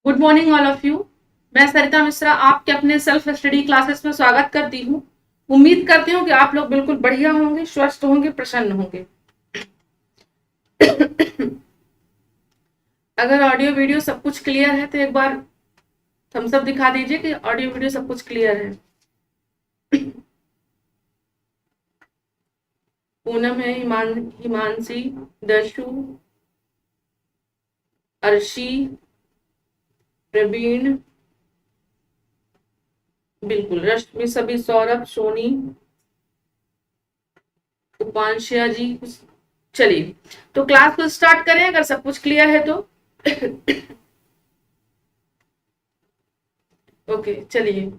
Good morning all of you. मैं सरिता मिश्रा आपके अपने सेल्फ स्टडी क्लासेस में स्वागत करती हूँ। उम्मीद करती हूँ कि आप लोग बिल्कुल बढ़िया होंगे, स्वस्थ होंगे, प्रसन्न होंगे। अगर ऑडियो वीडियो सब कुछ क्लियर है तो एक बार थम्स अप दिखा दीजिए कि ऑडियो वीडियो सब कुछ क्लियर है। पूनम है, हिमांशी, दर्शु, अर्शी, प्रवीण, बिल्कुल रश्मि, सभी, सौरभ, सोनी, उपांशा जी। चलिए तो क्लास को स्टार्ट करें अगर सब कुछ क्लियर है तो। ओके चलिए।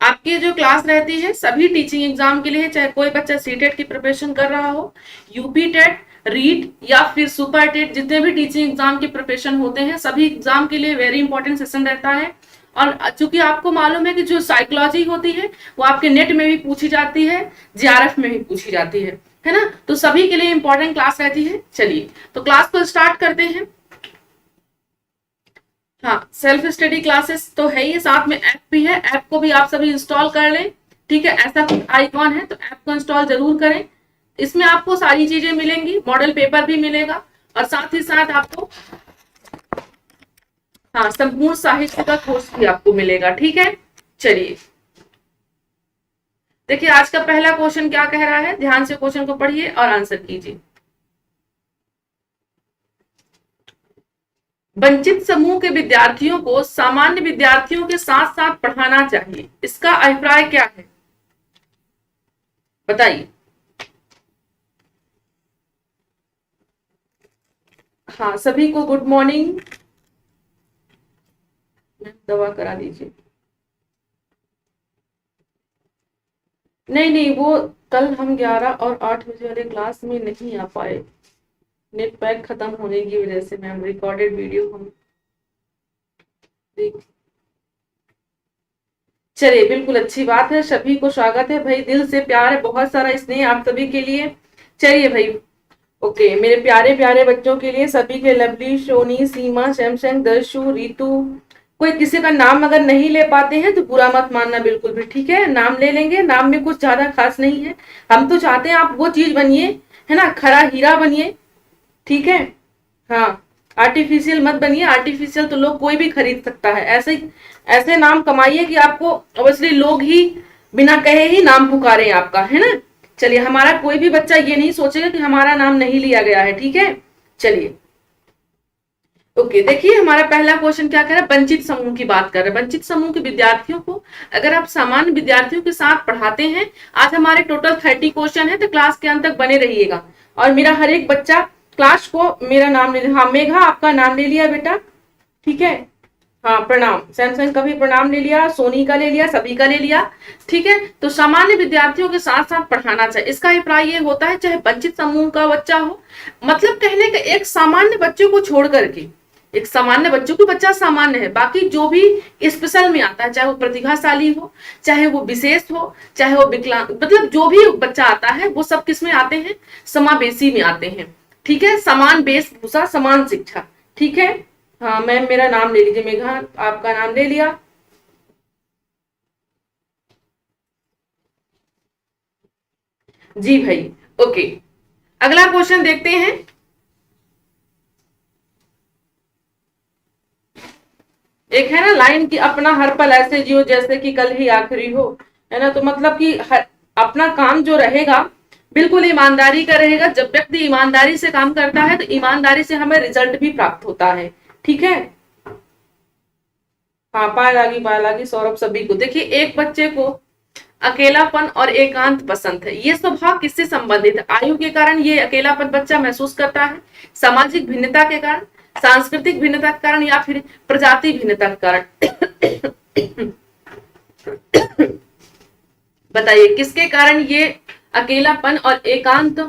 आपकी जो क्लास रहती है सभी टीचिंग एग्जाम के लिए, चाहे कोई बच्चा सीटेट की प्रिपरेशन कर रहा हो, यूपी टेट, रीट या फिर सुपर टेट, जितने भी टीचिंग एग्जाम की प्रिपरेशन होते हैं सभी एग्जाम के लिए वेरी इंपॉर्टेंट सेशन रहता है। और चूंकि आपको मालूम है कि जो साइकोलॉजी होती है वो आपके नेट में भी पूछी जाती है, जीआरएफ में भी पूछी जाती है ना, तो सभी के लिए इंपॉर्टेंट क्लास रहती है। चलिए तो क्लास को स्टार्ट करते हैं। हाँ, सेल्फ स्टडी क्लासेस तो है ही, साथ में ऐप भी है, ऐप को भी आप सभी इंस्टॉल कर लें। ठीक है, ऐसा कुछ आइकॉन है तो ऐप को इंस्टॉल जरूर करें। इसमें आपको सारी चीजें मिलेंगी, मॉडल पेपर भी मिलेगा और साथ ही साथ आपको हाँ संपूर्ण साहित्य का कोर्स भी आपको मिलेगा। ठीक है, चलिए देखिए आज का पहला क्वेश्चन क्या कह रहा है, ध्यान से क्वेश्चन को पढ़िए और आंसर कीजिए। वंचित समूह के विद्यार्थियों को सामान्य विद्यार्थियों के साथ साथ पढ़ाना चाहिए, इसका अभिप्राय क्या है बताइए। हाँ सभी को गुड मॉर्निंग, दवा करा दीजिए। नहीं नहीं, वो कल हम 11 और 8 बजे वाले क्लास में नहीं आ पाए, नेट पैक खत्म होने की वजह से। मैम रिकॉर्डेड वीडियो हम देख। चलिए बिल्कुल अच्छी बात है, सभी को स्वागत है भाई, दिल से प्यार है, बहुत सारा स्नेह आप सभी के लिए। चलिए भाई, ओके मेरे प्यारे प्यारे बच्चों के लिए सभी के, लवली, सोनी, सीमा, सैमसंग, दर्शु, रीतू, कोई किसी का नाम अगर नहीं ले पाते हैं तो बुरा मत मानना बिल्कुल भी, ठीक है, नाम ले लेंगे, नाम में कुछ ज्यादा खास नहीं है। हम तो चाहते हैं आप वो चीज बनिए, है ना, खरा हीरा बनिए। ठीक है, हाँ, आर्टिफिशियल मत बनिए, आर्टिफिशियल तो लोग कोई भी खरीद सकता है। ऐसे ऐसे नाम कमाइए कि आपको ऑब्वियसली लोग ही बिना कहे ही नाम पुकारे आपका, है ना। चलिए, हमारा कोई भी बच्चा ये नहीं सोचेगा कि हमारा नाम नहीं लिया गया है, ठीक है। चलिए ओके, देखिए हमारा पहला क्वेश्चन क्या कर रहा है, वंचित समूह की बात कर रहे हैं। वंचित समूह के विद्यार्थियों को अगर आप सामान्य विद्यार्थियों के साथ पढ़ाते हैं, आज हमारे टोटल 30 क्वेश्चन है, तो क्लास के अंत तक बने रहिएगा। और मेरा हर एक बच्चा क्लास को मेरा नाम ले, हाँ मेघा आपका नाम ले लिया बेटा, ठीक है, हाँ प्रणाम, सैमसंग का भी प्रणाम ले लिया, सोनी का ले लिया, सभी का ले लिया। ठीक है, तो सामान्य विद्यार्थियों के साथ साथ पढ़ाना चाहिए, इसका अभिप्राय ये होता है चाहे वंचित समूह का बच्चा हो, मतलब कहने का एक सामान्य बच्चों को छोड़ करके, एक सामान्य बच्चों की बच्चा सामान्य है, बाकी जो भी स्पेशल में आता है, चाहे वो प्रतिभाशाली हो, चाहे वो विशेष हो, चाहे वो विकलांग, मतलब जो भी बच्चा आता है वो सब किस में आते हैं, समावेशी में आते हैं। ठीक है, समान वेशभूषा, समान शिक्षा। ठीक है, हाँ मैम मेरा नाम ले लीजिए, मेघा आपका नाम ले लिया। जी भाई, ओके अगला क्वेश्चन देखते हैं। एक है ना लाइन की, अपना हर पल ऐसे जियो जैसे कि कल ही आखिरी हो, है ना, तो मतलब कि अपना काम जो रहेगा बिल्कुल ईमानदारी का रहेगा। जब व्यक्ति ईमानदारी से काम करता है तो ईमानदारी से हमें रिजल्ट भी प्राप्त होता है। ठीक है, हाँ पाया लागी सौरभ, सभी को। देखिए एक बच्चे को अकेलापन और एकांत पसंद है, ये स्वभाव किससे संबंधित है, आयु के कारण ये अकेलापन बच्चा महसूस करता है, सामाजिक भिन्नता के कारण, सांस्कृतिक भिन्नता के कारण, या फिर प्रजाति भिन्नता के कारण। बताइए किसके कारण ये अकेलापन और एकांत।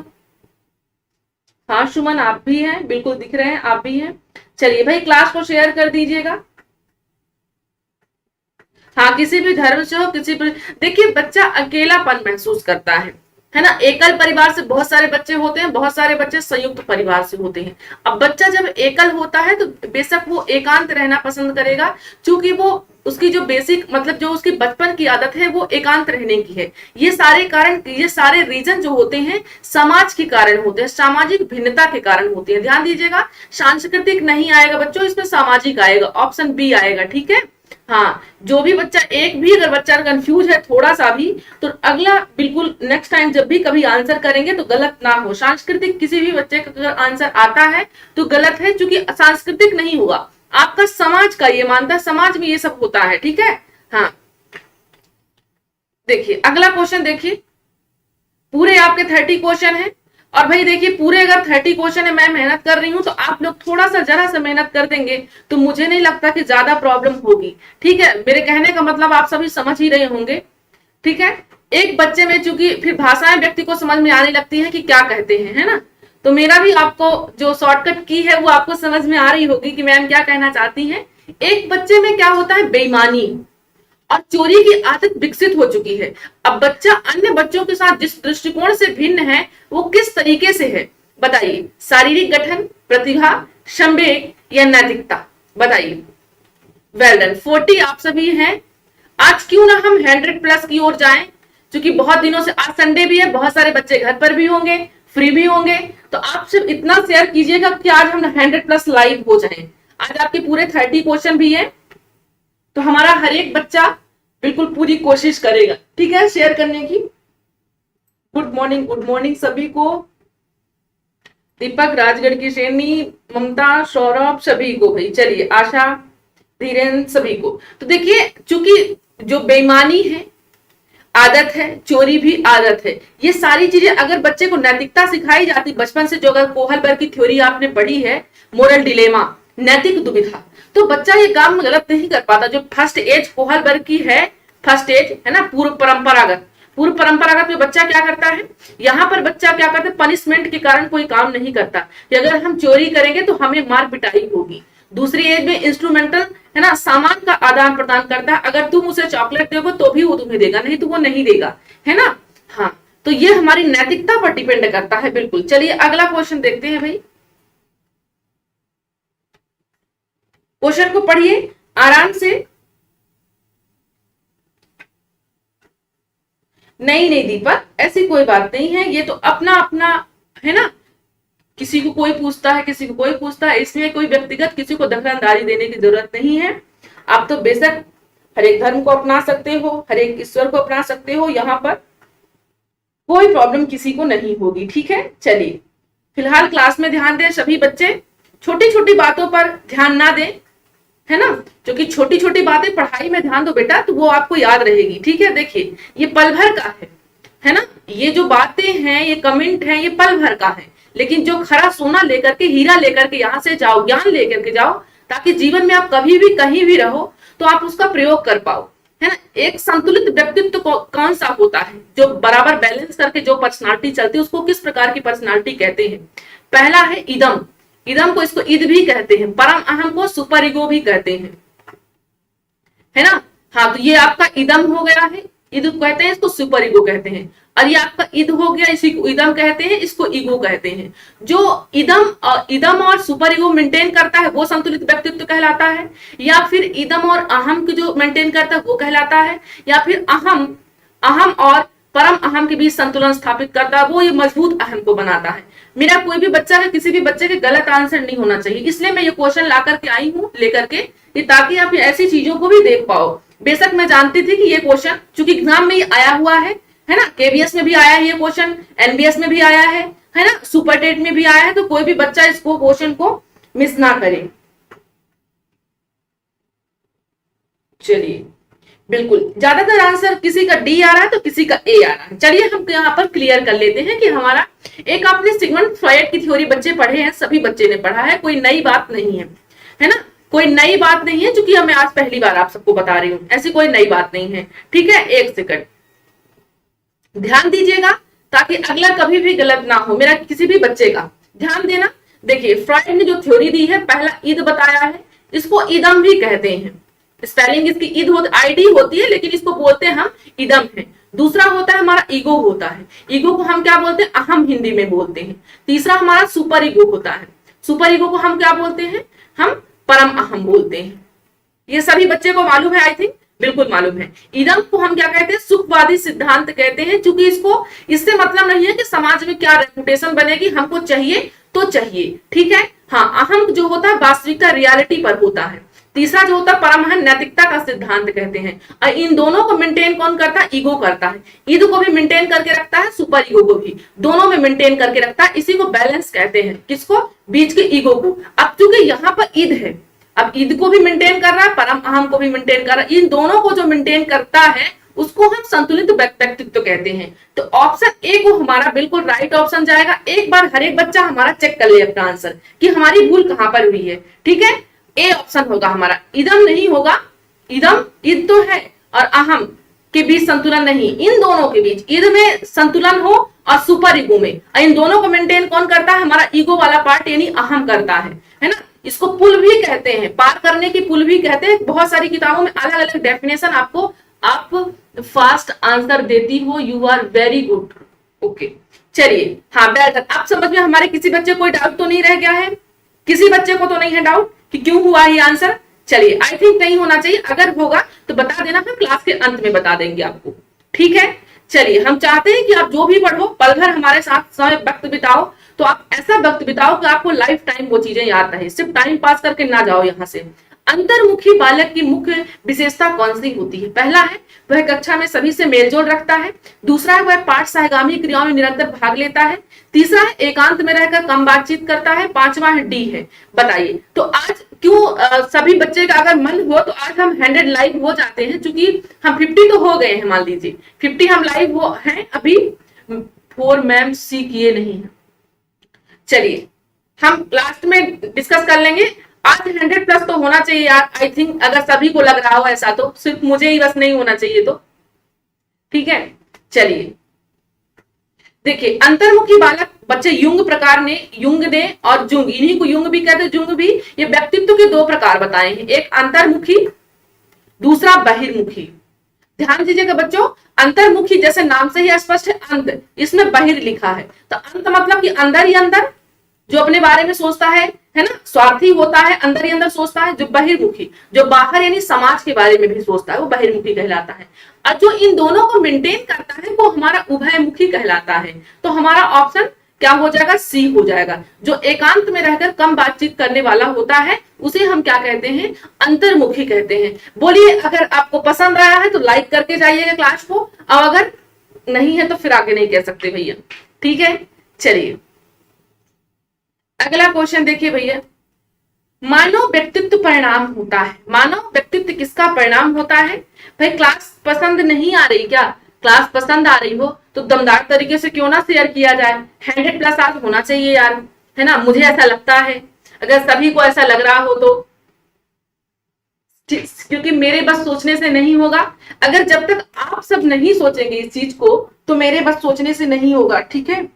हाँ सुमन आप भी हैं, बिल्कुल दिख रहे हैं, आप भी हैं। चलिए भाई क्लास को शेयर कर दीजिएगा। हाँ किसी भी धर्म से हो, किसी भी, देखिए बच्चा अकेलापन महसूस करता है है ना। एकल परिवार से बहुत सारे बच्चे होते हैं, बहुत सारे बच्चे संयुक्त परिवार से होते हैं। अब बच्चा जब एकल होता है तो बेशक वो एकांत रहना पसंद करेगा, क्योंकि वो उसकी जो बेसिक मतलब जो उसकी बचपन की आदत है वो एकांत रहने की है। ये सारे कारण, ये सारे रीजन जो होते हैं समाज के कारण होते हैं, सामाजिक भिन्नता के कारण होते हैं। ध्यान दीजिएगा, सांस्कृतिक नहीं आएगा बच्चों, इसमें सामाजिक आएगा, ऑप्शन बी आएगा। ठीक है, हाँ, जो भी बच्चा, एक भी अगर बच्चा कंफ्यूज है थोड़ा सा भी, तो अगला बिल्कुल नेक्स्ट टाइम जब भी कभी आंसर करेंगे तो गलत ना हो। सांस्कृतिक किसी भी बच्चे का अगर आंसर आता है तो गलत है, क्योंकि सांस्कृतिक नहीं हुआ, आपका समाज का ये मानता है, समाज में ये सब होता है। ठीक है, हाँ, देखिए अगला क्वेश्चन देखिए, पूरे आपके 30 क्वेश्चन है। और भाई देखिए, पूरे अगर 30 क्वेश्चन है, मैं मेहनत कर रही हूं, तो आप लोग थोड़ा सा जरा सा मेहनत कर देंगे तो मुझे नहीं लगता कि ज्यादा प्रॉब्लम होगी। ठीक है, मेरे कहने का मतलब आप सभी समझ ही रहे होंगे। ठीक है, एक बच्चे में चूंकि फिर भाषाएं व्यक्ति को समझ में आने लगती हैं कि क्या कहते हैं, है ना। तो मेरा भी आपको जो शॉर्टकट की है वो आपको समझ में आ रही होगी कि मैम क्या कहना चाहती हैं। एक बच्चे में क्या होता है, बेईमानी और चोरी की आदत विकसित हो चुकी है। अब बच्चा अन्य बच्चों के साथ जिस दृष्टिकोण से भिन्न है वो किस तरीके से है, बताइए। शारीरिक गठन, प्रतिभा, संवेग या नैतिकता, बताइए। वेल डन, 40 आप सभी हैं। आज क्यों ना हम 100+ की ओर जाएं, क्योंकि बहुत दिनों से, आज संडे भी है, बहुत सारे बच्चे घर पर भी होंगे, फ्री भी होंगे, तो आप सिर्फ इतना शेयर कीजिएगा कि आज हम 100+ लाइव हो जाएं। आज आपके पूरे 30 क्वेश्चन भी है, तो हमारा हर एक बच्चा बिल्कुल पूरी कोशिश करेगा, ठीक है, शेयर करने की। गुड मॉर्निंग सभी को। दीपक, राजगढ़ की श्रेणी, ममता, सौरभ, सभी को भाई। चलिए, आशा, धीरेन्द्र, सभी को। तो देखिए, चूंकि जो बेईमानी है आदत है, चोरी भी आदत है, ये सारी चीजें अगर बच्चे को नैतिकता सिखाई जाती बचपन से, जो अगर कोहलबर्ग की थ्योरी आपने पढ़ी है, मोरल डिलेमा, नैतिक दुविधा, तो बच्चा ये काम गलत नहीं कर पाता। जो फर्स्ट एज कोहलबर्ग की है, फर्स्ट एज है ना, पूर्व परंपरागत में बच्चा क्या करता है, यहाँ पर बच्चा क्या करता है, पनिशमेंट के कारण कोई काम नहीं करता कि अगर हम चोरी करेंगे तो हमें मार पिटाई होगी। दूसरी एज में इंस्ट्रूमेंटल है ना, सामान का आदान प्रदान करता है, अगर तुम उसे चॉकलेट दोगे तो भी वो तुम्हें देगा, नहीं तो वो नहीं देगा, है ना। हाँ, तो ये हमारी नैतिकता पर डिपेंड करता है, बिल्कुल। चलिए अगला क्वेश्चन देखते हैं भाई। क्वेश्चन को पढ़िए आराम से। नहीं दीपक, ऐसी कोई बात नहीं है, ये तो अपना अपना है ना, किसी को कोई पूछता है, किसी को कोई पूछता है, इसमें कोई व्यक्तिगत किसी को दखलंदाजी देने की जरूरत नहीं है। आप तो बेशक हर एक धर्म को अपना सकते हो, हर एक ईश्वर को अपना सकते हो, यहाँ पर कोई प्रॉब्लम किसी को नहीं होगी। ठीक है, चलिए फिलहाल क्लास में ध्यान दें सभी बच्चे, छोटी छोटी बातों पर ध्यान ना दें, है ना, क्योंकि छोटी छोटी बातें पढ़ाई में ध्यान दो बेटा तो वो आपको याद रहेगी। ठीक है, देखिए ये पल भर का है ना, ये जो बातें हैं, ये कमेंट हैं, ये पल भर का है, लेकिन जो खरा सोना लेकर के, हीरा लेकर के यहाँ से जाओ, ज्ञान लेकर के जाओ, ताकि जीवन में आप कभी भी कहीं भी रहो तो आप उसका प्रयोग कर पाओ, है ना। एक संतुलित व्यक्तित्व कौन सा होता है, जो बराबर बैलेंस करके जो पर्सनालिटी चलती है, उसको किस प्रकार की पर्सनालिटी कहते हैं। पहला है इदम, इदम को इसको ईद भी कहते हैं, परम अहम को सुपर ईगो भी कहते हैं, है ना। हाँ, तो ये आपका इदम हो गया है, ईद कहते हैं, इसको सुपर ईगो कहते हैं। और ये आपका ईद हो गया, इसी को इदम कहते हैं, इसको ईगो कहते हैं। जो इदम और सुपर ईगो मेंटेन करता है वो संतुलित व्यक्तित्व कहलाता है, या फिर इदम और अहम की जो मेंटेन करता है वो कहलाता है, या फिर अहम और परम अहम के बीच संतुलन स्थापित करता है, वो ये मजबूत अहम को बनाता है। मेरा कोई भी बच्चा का, किसी भी बच्चे के गलत आंसर नहीं होना चाहिए, इसलिए मैं ये क्वेश्चन ला करके आई हूँ लेकर के, ताकि आप ऐसी चीजों को भी देख पाओ। बेशक मैं जानती थी कि ये क्वेश्चन चूंकि एग्जाम में आया हुआ है ना, केबीएस में भी आया है ये क्वेश्चन, एनबीएस में भी आया है ना, सुपर टेट में भी आया है, तो कोई भी बच्चा इसको क्वेश्चन को मिस ना करे। चलिए, बिल्कुल ज्यादातर आंसर किसी का डी आ रहा है तो किसी का ए आ रहा है। चलिए हम यहाँ पर क्लियर कर लेते हैं कि हमारा एक, आपने सिगमंड फ्रॉइड की थ्योरी बच्चे पढ़े हैं, सभी बच्चे ने पढ़ा है, कोई नई बात नहीं है ना, कोई नई बात नहीं है, क्योंकि मैं आज पहली बार आप सबको बता रही हूँ, ऐसी कोई नई बात नहीं है। ठीक है, एक सेकंड ध्यान दीजिएगा ताकि अगला कभी भी गलत ना हो, मेरा किसी भी बच्चे का ध्यान देना। देखिए फ्रॉइड ने जो थ्योरी दी है, पहला ईद बताया है, इसको इदम भी कहते हैं, स्पेलिंग इसकी ईद आईडी होती है, लेकिन इसको बोलते हैं हम इदम है। दूसरा होता है हमारा ईगो होता है, ईगो को हम क्या बोलते हैं, अहम हिंदी में बोलते हैं। तीसरा हमारा सुपर ईगो होता है, सुपर ईगो को हम क्या बोलते हैं, हम परम अहम बोलते हैं। ये सभी बच्चे को मालूम है, आई थिंक बिल्कुल मालूम है। इदम को हम क्या कहते हैं, सुखवादी सिद्धांत कहते हैं, क्योंकि इससे मतलब नहीं है कि समाज में क्या रेपुटेशन बनेगी, हमको चाहिए तो चाहिए, ठीक है। हाँ, अहम जो होता है वास्तविकता रियलिटी पर होता है। तीसरा जो होता है परम अहम नैतिकता का सिद्धांत कहते हैं। और इन दोनों को मेंटेन कौन करता है, ईगो करता है। ईद को भी मेंटेन करके रखता है, सुपर ईगो को भी, दोनों में मेंटेन करके रखता है। इसी को बैलेंस कहते हैं, किसको, बीच के ईगो को। अब चूंकि यहाँ पर ईद है, अब ईद को भी मेंटेन कर रहा है, परम अहम को भी मेंटेन कर रहा है, इन दोनों को जो मेंटेन करता है उसको हम संतुलित व्यक्तित्व कहते हैं। तो ऑप्शन ए को हमारा बिल्कुल राइट ऑप्शन जाएगा। एक बार हर एक बच्चा हमारा चेक कर ले अपना आंसर कि हमारी भूल कहां पर हुई है, ठीक है। ए ऑप्शन होगा हमारा, इदम नहीं होगा। इदम, ईद तो है और अहम के बीच संतुलन नहीं, इन दोनों के बीच ईद में संतुलन हो और सुपर ईगो में, इन दोनों को मेंटेन कौन करता है, हमारा ईगो वाला पार्ट यानी अहम करता है ना। इसको पुल भी कहते हैं, पार करने की पुल भी कहते हैं। बहुत सारी किताबों में अलग अलग डेफिनेशन आपको, आप फास्ट आंसर देती हो, you are very good. Okay, चलिए, हाँ बेहतर। अब समझ में हमारे किसी बच्चे कोई डाउट तो नहीं रह गया है, किसी बच्चे को तो नहीं है डाउट कि क्यों हुआ ये आंसर। चलिए, आई थिंक नहीं होना चाहिए, अगर होगा तो बता देना, हम क्लास के अंत में बता देंगे आपको, ठीक है। चलिए, हम चाहते हैं कि आप जो भी पढ़ो पल भर हमारे साथ समय वक्त बिताओ, तो आप ऐसा वक्त बिताओ कि आपको लाइफ टाइम वो चीजें याद रहे, सिर्फ टाइम पास करके ना जाओ यहाँ से। अंतर्मुखी बालक की मुख्य विशेषता कौन सी होती है? पहला है वह कक्षा में सभी से मेलजोल रखता है। दूसरा है वह पाठ सहगामी क्रियाओं में निरंतर भाग लेता है। तीसरा है एकांत में रहकर कम बातचीत करता है। पांचवा है डी है। बताइए, तो आज क्यों सभी बच्चे का अगर मन हो तो आज हम 100 लाइव हो जाते हैं, क्योंकि हम 50 तो हो गए हैं, मान लीजिए 50 हम लाइव हो हैं अभी, 4 मैम सी किए नहीं है। चलिए, हम लास्ट में डिस्कस कर लेंगे। आज 100 प्लस तो होना चाहिए यार, आई थिंक, अगर सभी को लग रहा हो ऐसा, तो सिर्फ मुझे ही बस नहीं होना चाहिए, तो ठीक है। चलिए, देखिए, अंतर्मुखी बालक बच्चे युंग प्रकार ने, युंग ने और जुंग, इन्हीं को युंग भी कहते हैं, जुंग भी, ये व्यक्तित्व के 2 प्रकार बताए हैं, एक अंतर्मुखी, दूसरा बहिर्मुखी। ध्यान दीजिएगा बच्चों, अंतर्मुखी जैसे नाम से ही स्पष्ट है, अंत, इसमें बहिर लिखा है, तो अंत मतलब कि अंदर ही अंदर, जो अपने बारे में सोचता है ना, स्वार्थी होता है, अंदर ही अंदर सोचता है। जो बहिर्मुखी, जो बाहर यानी समाज के बारे में भी सोचता है, वो बहिर्मुखी कहलाता है। और जो इन दोनों को मेंटेन करता है वो हमारा उभयमुखी कहलाता है। तो हमारा ऑप्शन क्या हो जाएगा, सी हो जाएगा। जो एकांत में रहकर कम बातचीत करने वाला होता है उसे हम क्या कहते हैं, अंतर्मुखी कहते हैं। बोलिए, अगर आपको पसंद आया है तो लाइक करके जाइएगा क्लास को, और अगर नहीं है तो फिर आगे नहीं कह सकते भैया, ठीक है। चलिए, अगला क्वेश्चन देखिए भैया, मानव व्यक्तित्व परिणाम होता है। मानव व्यक्तित्व किसका परिणाम होता है? भाई, क्लास पसंद नहीं आ रही क्या? क्लास पसंद आ रही हो तो दमदार तरीके से क्यों ना शेयर किया जाए। 100 प्लस आज होना चाहिए यार, है ना, मुझे ऐसा लगता है। अगर सभी को ऐसा लग रहा हो तो, क्योंकि मेरे बस सोचने से नहीं होगा। अगर जब तक आप सब नहीं सोचेंगे इस चीज को तो मेरे बस सोचने से नहीं होगा, ठीक है।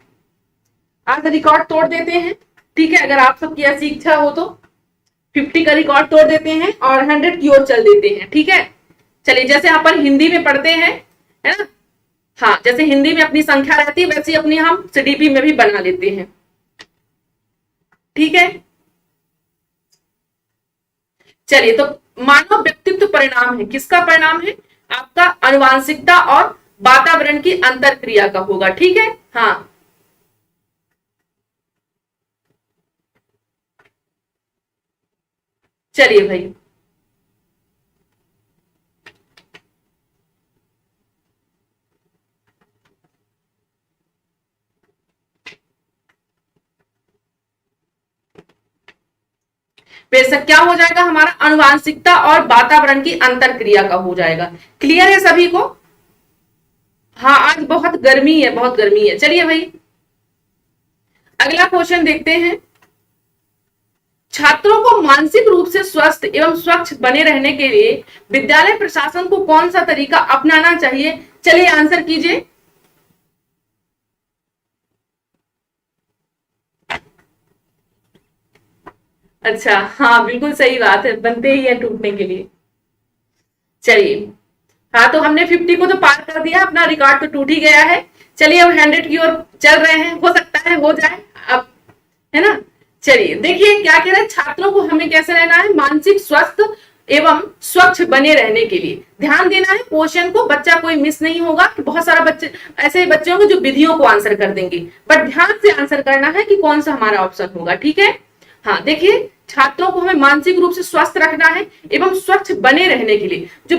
आज रिकॉर्ड तोड़ देते हैं, ठीक है, अगर आप सबकी ऐसी इच्छा हो तो 50 का रिकॉर्ड तोड़ देते हैं और 100 की ओर चल देते हैं, ठीक है। चलिए, जैसे अपन हिंदी में पढ़ते हैं, है ना, हाँ, जैसे हिंदी में अपनी संख्या रहती है वैसे अपनी हम सीडीपी में भी बना लेते हैं, ठीक है। चलिए, तो मानव व्यक्तित्व परिणाम है, किसका परिणाम है? आपका आनुवांशिकता और वातावरण की अंतर क्रिया का होगा, ठीक है। हाँ, चलिए भाई, बेशक क्या हो जाएगा हमारा, आनुवांशिकता और वातावरण की अंतर क्रिया का हो जाएगा। क्लियर है सभी को? हाँ, आज बहुत गर्मी है, बहुत गर्मी है। चलिए भाई, अगला क्वेश्चन देखते हैं। छात्रों को मानसिक रूप से स्वस्थ एवं स्वच्छ बने रहने के लिए विद्यालय प्रशासन को कौन सा तरीका अपनाना चाहिए? चलिए आंसर कीजिए। अच्छा, हाँ बिल्कुल सही बात है, बनते ही है टूटने के लिए। चलिए, हाँ, तो हमने 50 को तो पार कर दिया, अपना रिकॉर्ड तो टूट ही गया है। चलिए अब 100 की ओर चल रहे हैं, हो सकता है हो जाए अब, है ना। चलिए देखिए क्या कह रहे हैं, छात्रों को हमें कैसे रहना है, मानसिक स्वस्थ एवं स्वच्छ बने रहने के लिए ध्यान देना है। क्वेश्चन को बच्चा कोई मिस नहीं होगा, कि बहुत सारा बच्चे ऐसे बच्चे होंगे जो विधियों को आंसर कर देंगे, बट ध्यान से आंसर करना है कि कौन सा हमारा ऑप्शन होगा, ठीक है। हाँ देखिए, छात्रों को हमें मानसिक रूप से स्वस्थ रखना है एवं स्वच्छ बने रहने के लिए जो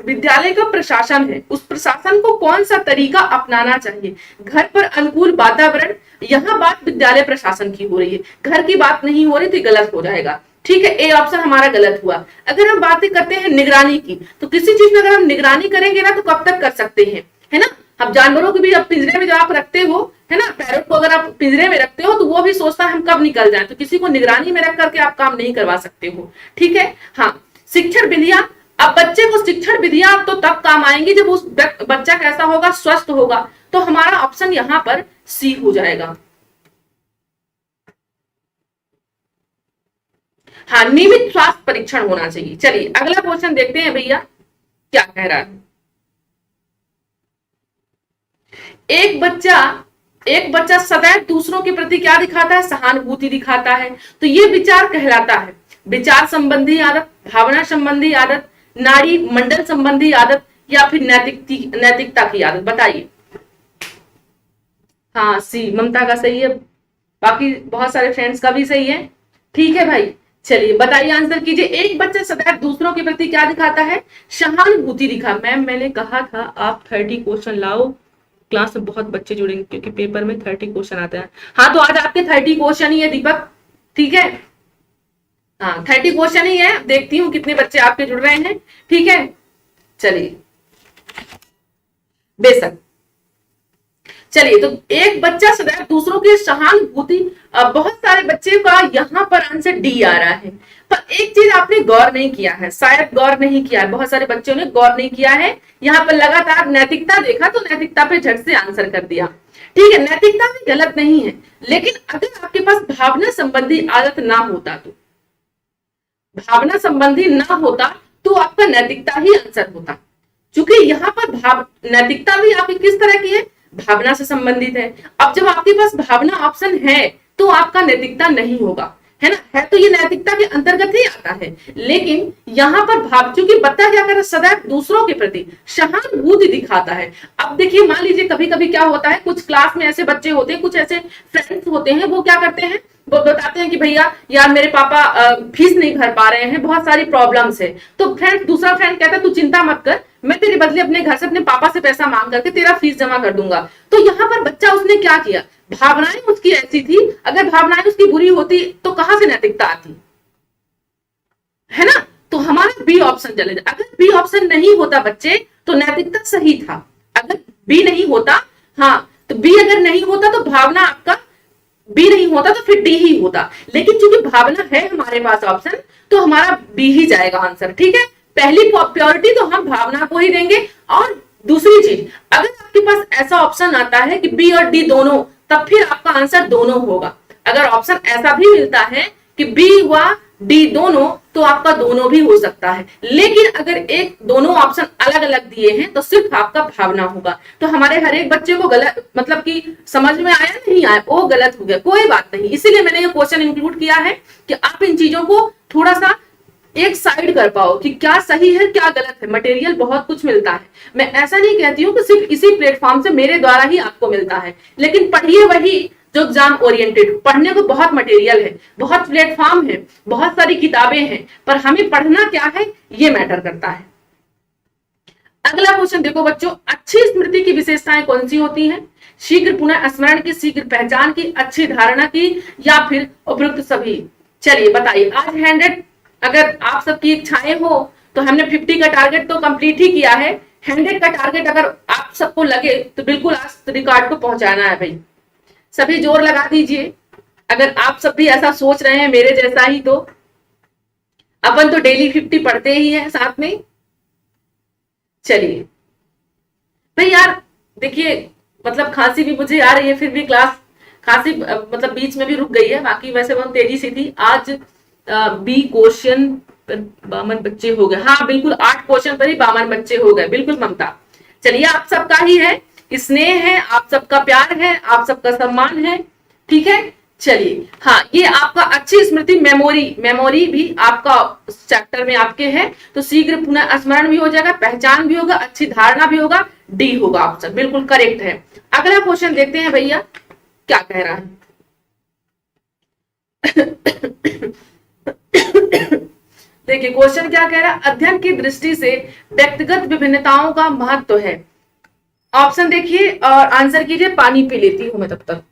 विद्यालय का प्रशासन है, उस प्रशासन को कौन सा तरीका अपनाना चाहिए। घर पर अनुकूल वातावरण, यहाँ बात विद्यालय प्रशासन की हो रही है, घर की बात नहीं हो रही, तो गलत हो जाएगा, ठीक है। ए ऑप्शन हमारा गलत हुआ। अगर हम बातें करते हैं निगरानी की, तो किसी चीज में अगर हम निगरानी करेंगे ना, तो कब तक कर सकते हैं, है ना। अब जानवरों को भी अब पिंजरे में जब आप रखते हो, है ना, पैरोट को अगर आप पिंजरे में रखते हो, तो वो भी सोचता है हम कब निकल जाए, तो किसी को निगरानी में रख करके आप काम नहीं करवा सकते हो, ठीक है। हाँ, शिक्षण विधियां, अब बच्चे को शिक्षण विधियां तो तब काम आएंगी जब उस बच्चा कैसा होगा, स्वस्थ होगा, तो हमारा ऑप्शन यहां पर सी हो जाएगा। हाँ, नियमित स्वास्थ्य परीक्षण होना चाहिए। चलिए अगला क्वेश्चन देखते हैं भैया क्या कह रहा है। एक बच्चा एक बच्चा सदैव दूसरों के प्रति क्या दिखाता है, सहानुभूति दिखाता है, तो ये विचार कहलाता है विचार संबंधी आदत, भावना संबंधी आदत, नाड़ी मंडल संबंधी आदत, या फिर नैतिकता की आदत, बताइए। हाँ, सी ममता का सही है, बाकी बहुत सारे फ्रेंड्स का भी सही है, ठीक है भाई। चलिए बताइए, आंसर कीजिए। एक बच्चा सदैव दूसरों के प्रति क्या दिखाता है, सहानुभूति दिखा। मैम मैंने कहा था आप 30 क्वेश्चन लाओ, क्लास में बहुत बच्चे जुड़ेंगे क्योंकि पेपर में 30 क्वेश्चन आते हैं। हाँ, तो आज आपके 30 क्वेश्चन ही है दीपक, ठीक है। हाँ, 30 क्वेश्चन ही है, देखती हूँ कितने बच्चे आपके जुड़ रहे हैं, ठीक है। चलिए बेशक, चलिए तो एक बच्चा सदैव दूसरों की सहानुभूति, बहुत सारे बच्चे का यहाँ पर आंसर डी आ रहा है, पर एक चीज आपने गौर नहीं किया है, शायद गौर नहीं किया है, बहुत सारे बच्चों ने गौर नहीं किया है। यहाँ पर लगातार नैतिकता देखा तो नैतिकता पे झट से आंसर कर दिया, ठीक है। नैतिकता भी गलत नहीं है, लेकिन अगर आपके पास भावना संबंधी आदत ना होता, तो भावना संबंधी ना होता तो आपका नैतिकता ही आंसर होता, क्योंकि यहाँ पर नैतिकता भी आपकी किस तरह की है, भावना से संबंधित है। अब जब आपके पास भावना ऑप्शन है तो आपका नैतिकता नहीं होगा, है ना, है तो ये नैतिकता के अंतर्गत ही आता है, लेकिन यहाँ पर भाव, क्योंकि बच्चा क्या कर रहा है, सदैव दूसरों के प्रति सहानुभूति दिखाता है। अब देखिए, मान लीजिए कभी कभी क्या होता है, कुछ क्लास में ऐसे बच्चे होते हैं, कुछ ऐसे फ्रेंड्स होते हैं, वो क्या करते हैं, वो बताते हैं कि भैया यार मेरे पापा फीस नहीं भर पा रहे हैं, बहुत सारी प्रॉब्लम्स है, तो फ्रेंड, दूसरा फ्रेंड कहता है तू चिंता मत कर, मैं तेरे बदले अपने घर से अपने पापा से पैसा मांग करके तेरा फीस जमा कर दूंगा। तो यहाँ पर बच्चा उसने क्या किया, भावनाएं उसकी ऐसी थी, अगर भावनाएं उसकी बुरी होती तो कहां से नैतिकता आती, है ना। तो हमारा बी ऑप्शन चले जाए। अगर बी ऑप्शन नहीं होता बच्चे तो नैतिकता सही था, अगर बी नहीं होता, हाँ, तो बी अगर नहीं होता तो भावना आपका बी नहीं होता तो फिर डी ही होता, लेकिन चूंकि भावना है हमारे पास ऑप्शन, तो हमारा बी ही जाएगा आंसर, ठीक है। पहली प्योरिटी तो हम भावना को ही देंगे। और दूसरी चीज, अगर आपके पास ऐसा ऑप्शन आता है कि बी और डी दोनों, तब फिर आपका आंसर दोनों होगा। अगर ऑप्शन ऐसा भी मिलता है कि बी व डी दोनों, तो आपका दोनों भी हो सकता है, लेकिन अगर एक दोनों ऑप्शन अलग अलग दिए हैं तो सिर्फ आपका भावना होगा। तो हमारे हर एक बच्चे को गलत, मतलब कि समझ में आया नहीं आया, वो गलत हो गया, कोई बात नहीं। इसीलिए मैंने ये क्वेश्चन इंक्लूड किया है कि आप इन चीजों को थोड़ा सा एक साइड कर पाओ कि क्या सही है क्या गलत है। मटेरियल बहुत कुछ मिलता है, मैं ऐसा नहीं कहती हूँ कि सिर्फ इसी प्लेटफॉर्म से मेरे द्वारा ही आपको मिलता है, लेकिन पढ़िए वही जो एग्जाम ओरिएंटेड। पढ़ने को बहुत मटेरियल है, बहुत प्लेटफॉर्म है, बहुत सारी किताबें हैं, पर हमें पढ़ना क्या है ये मैटर करता है। अगला क्वेश्चन देखो बच्चों, अच्छी स्मृति की विशेषताएं कौन सी होती हैं? शीघ्र पुनः स्मरण की, शीघ्र पहचान की, अच्छी धारणा की, या फिर उपयुक्त सभी। चलिए बताइए, आज 100 अगर आप सबकी इच्छाएं हो तो हमने 50 का टारगेट तो कंप्लीट ही किया है। 100 का टारगेट अगर आप सबको लगे तो बिल्कुल आज रिकॉर्ड को पहुंचाना है भाई, सभी जोर लगा दीजिए। अगर आप सब भी ऐसा सोच रहे हैं मेरे जैसा ही, तो अपन तो डेली 50 पढ़ते ही है साथ में। चलिए भाई यार देखिए, मतलब खांसी भी मुझे आ रही है, फिर भी क्लास खांसी मतलब बीच में भी रुक गई है, बाकी वैसे बहुत तेजी से थी। आज बी क्वेश्चन पर 52 बच्चे हो गए। हाँ बिल्कुल, 8 क्वेश्चन पर ही 52 बच्चे हो गए, बिल्कुल ममता। चलिए, आप सबका ही है, स्नेह है, आप सबका प्यार है, आप सबका सम्मान है, ठीक है। चलिए, हाँ, ये आपका अच्छी स्मृति, मेमोरी भी आपका चैप्टर में आपके है, तो शीघ्र पुनः स्मरण भी हो जाएगा, पहचान भी होगा, अच्छी धारणा भी होगा, डी होगा ऑप्शन, बिल्कुल करेक्ट है। अगला क्वेश्चन देखते हैं भैया क्या कह रहा है। देखिए क्वेश्चन क्या कह रहा है, अध्ययन की दृष्टि से व्यक्तिगत विभिन्नताओं का महत्व है। ऑप्शन देखिए और आंसर कीजिए। पानी पी लेती हूं मैं तब तक।